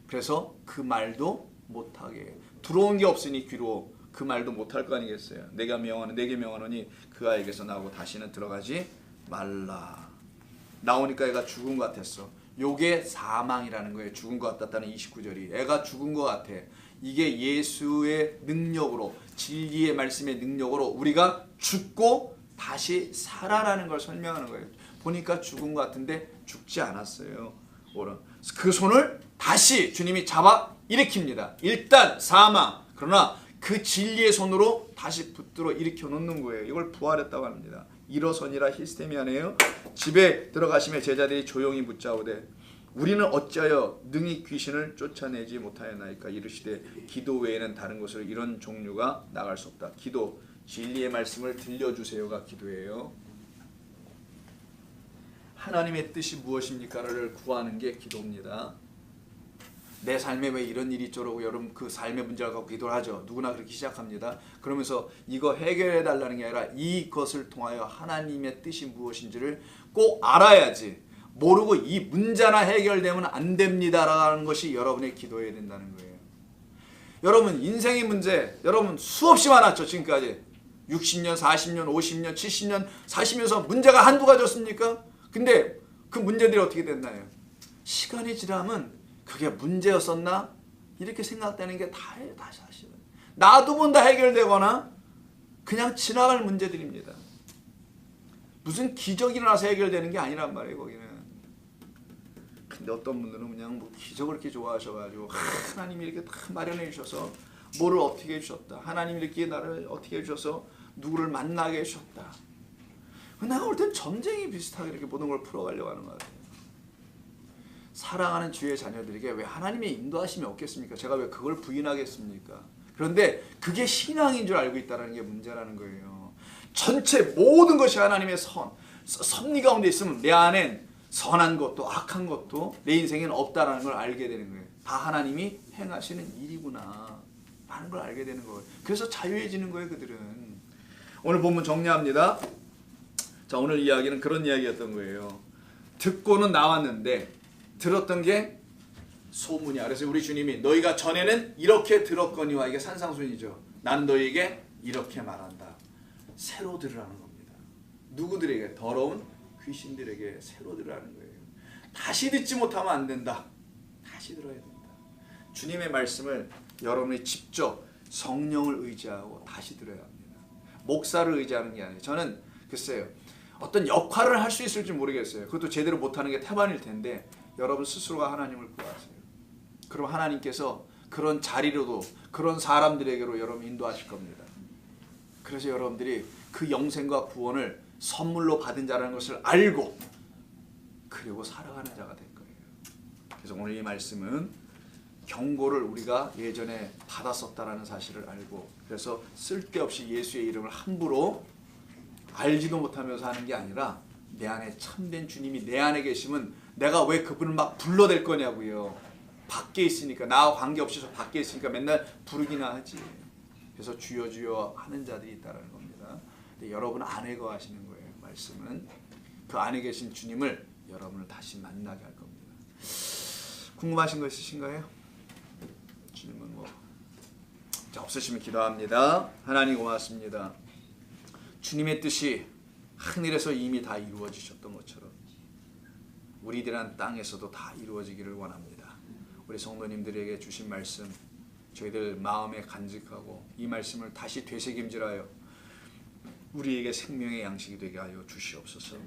A: 그래서 그 말도 못하게 들어온 게 없으니 귀로 그 말도 못할 거 아니겠어요. 내게 명하노니 그 아이에게서 나오고 다시는 들어가지 말라. 나오니까 애가 죽은 것 같았어. 요게 사망이라는 거예요. 죽은 것 같았다는 29절이. 애가 죽은 것 같아. 이게 예수의 능력으로, 진리의 말씀의 능력으로 우리가 죽고 다시 살아나는 걸 설명하는 거예요. 보니까 죽은 것 같은데 죽지 않았어요. 그 손을 다시 주님이 잡아 일으킵니다. 일단 사망, 그러나 그 진리의 손으로 다시 붙들어 일으켜 놓는 거예요. 이걸 부활했다고 합니다. 일어서니라 히스테미아네요. 집에 들어가시며 제자들이 조용히 묻자오되 우리는 어찌하여 능히 귀신을 쫓아내지 못하였나이까. 이르시되 기도 외에는 다른 곳으로 이런 종류가 나갈 수 없다. 기도, 진리의 말씀을 들려주세요가 기도예요. 하나님의 뜻이 무엇입니까를 구하는 게 기도입니다. 내 삶에 왜 이런 일이 있죠라고 여러분 그 삶의 문제를 갖고 기도를 하죠. 누구나 그렇게 시작합니다. 그러면서 이거 해결해 달라는 게 아니라 이것을 통하여 하나님의 뜻이 무엇인지를 꼭 알아야지. 모르고 이 문제 하나 해결되면 안 됩니다라는 것이 여러분의 기도해야 된다는 거예요. 여러분 인생의 문제 여러분 수없이 많았죠. 지금까지 60년, 40년, 50년, 70년 사시면서 문제가 한두 가지였습니까? 근데 그 문제들이 어떻게 됐나요? 시간이 지나면 그게 문제였었나? 이렇게 생각되는 게 다예요. 다 사실은. 놔두면 다 해결되거나 그냥 지나갈 문제들입니다. 무슨 기적이 일어나서 해결되는 게 아니란 말이에요. 거기는. 근데 어떤 분들은 그냥 뭐 기적을 이렇게 좋아하셔가지고 하나님이 이렇게 다 마련해 주셔서 뭐를 어떻게 해주셨다. 하나님이 이렇게 나를 어떻게 해주셔서 누구를 만나게 해주셨다. 내가 볼 땐 전쟁이 비슷하게 이렇게 모든 걸 풀어가려고 하는 것 같아요. 사랑하는 주의 자녀들에게 왜 하나님의 인도하심이 없겠습니까? 제가 왜 그걸 부인하겠습니까? 그런데 그게 신앙인 줄 알고 있다는 게 문제라는 거예요. 전체 모든 것이 하나님의 섭리 가운데 있으면 내 안엔 선한 것도 악한 것도 내 인생에는 없다는 걸 알게 되는 거예요. 다 하나님이 행하시는 일이구나 라는 걸 알게 되는 거예요. 그래서 자유해지는 거예요. 그들은. 오늘 본문 정리합니다. 자, 오늘 이야기는 그런 이야기였던 거예요. 듣고는 나왔는데 들었던 게 소문이야. 그래서 우리 주님이 너희가 전에는 이렇게 들었거니와 이게 산상순이죠. 나는 너희에게 이렇게 말한다. 새로 들으라는 겁니다. 누구들에게? 더러운 귀신들에게 새로 들으라는 거예요. 다시 듣지 못하면 안 된다. 다시 들어야 된다. 주님의 말씀을 여러분이 직접 성령을 의지하고 다시 들어야 합니다. 목사를 의지하는 게 아니에요. 저는 글쎄요. 어떤 역할을 할 수 있을지 모르겠어요. 그것도 제대로 못하는 게 태반일 텐데 여러분 스스로가 하나님을 구하세요. 그럼 하나님께서 그런 자리로도 그런 사람들에게로 여러분 인도하실 겁니다. 그래서 여러분들이 그 영생과 구원을 선물로 받은 자라는 것을 알고 그리고 살아가는 자가 될 거예요. 그래서 오늘 이 말씀은 경고를 우리가 예전에 받았었다라는 사실을 알고 그래서 쓸데없이 예수의 이름을 함부로 알지도 못하면서 하는 게 아니라 내 안에 참된 주님이 내 안에 계시면 내가 왜 그분을 막 불러댈 거냐고요. 밖에 있으니까 나와 관계없이 저 밖에 있으니까 맨날 부르기나 하지. 그래서 주여 주여 하는 자들이 있다는 겁니다. 근데 여러분 안에 거하시는 거예요. 말씀은 그 안에 계신 주님을 여러분을 다시 만나게 할 겁니다. 궁금하신 거 있으신가요? 질문 뭐 자, 없으시면 기도합니다. 하나님 고맙습니다. 주님의 뜻이 하늘에서 이미 다 이루어지셨던 것처럼 우리들한 땅에서도 다 이루어지기를 원합니다. 우리 성도님들에게 주신 말씀 저희들 마음에 간직하고 이 말씀을 다시 되새김질하여 우리에게 생명의 양식이 되게 하여 주시옵소서.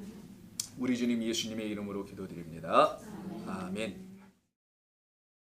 A: 우리 주님 예수님의 이름으로 기도드립니다. 아멘.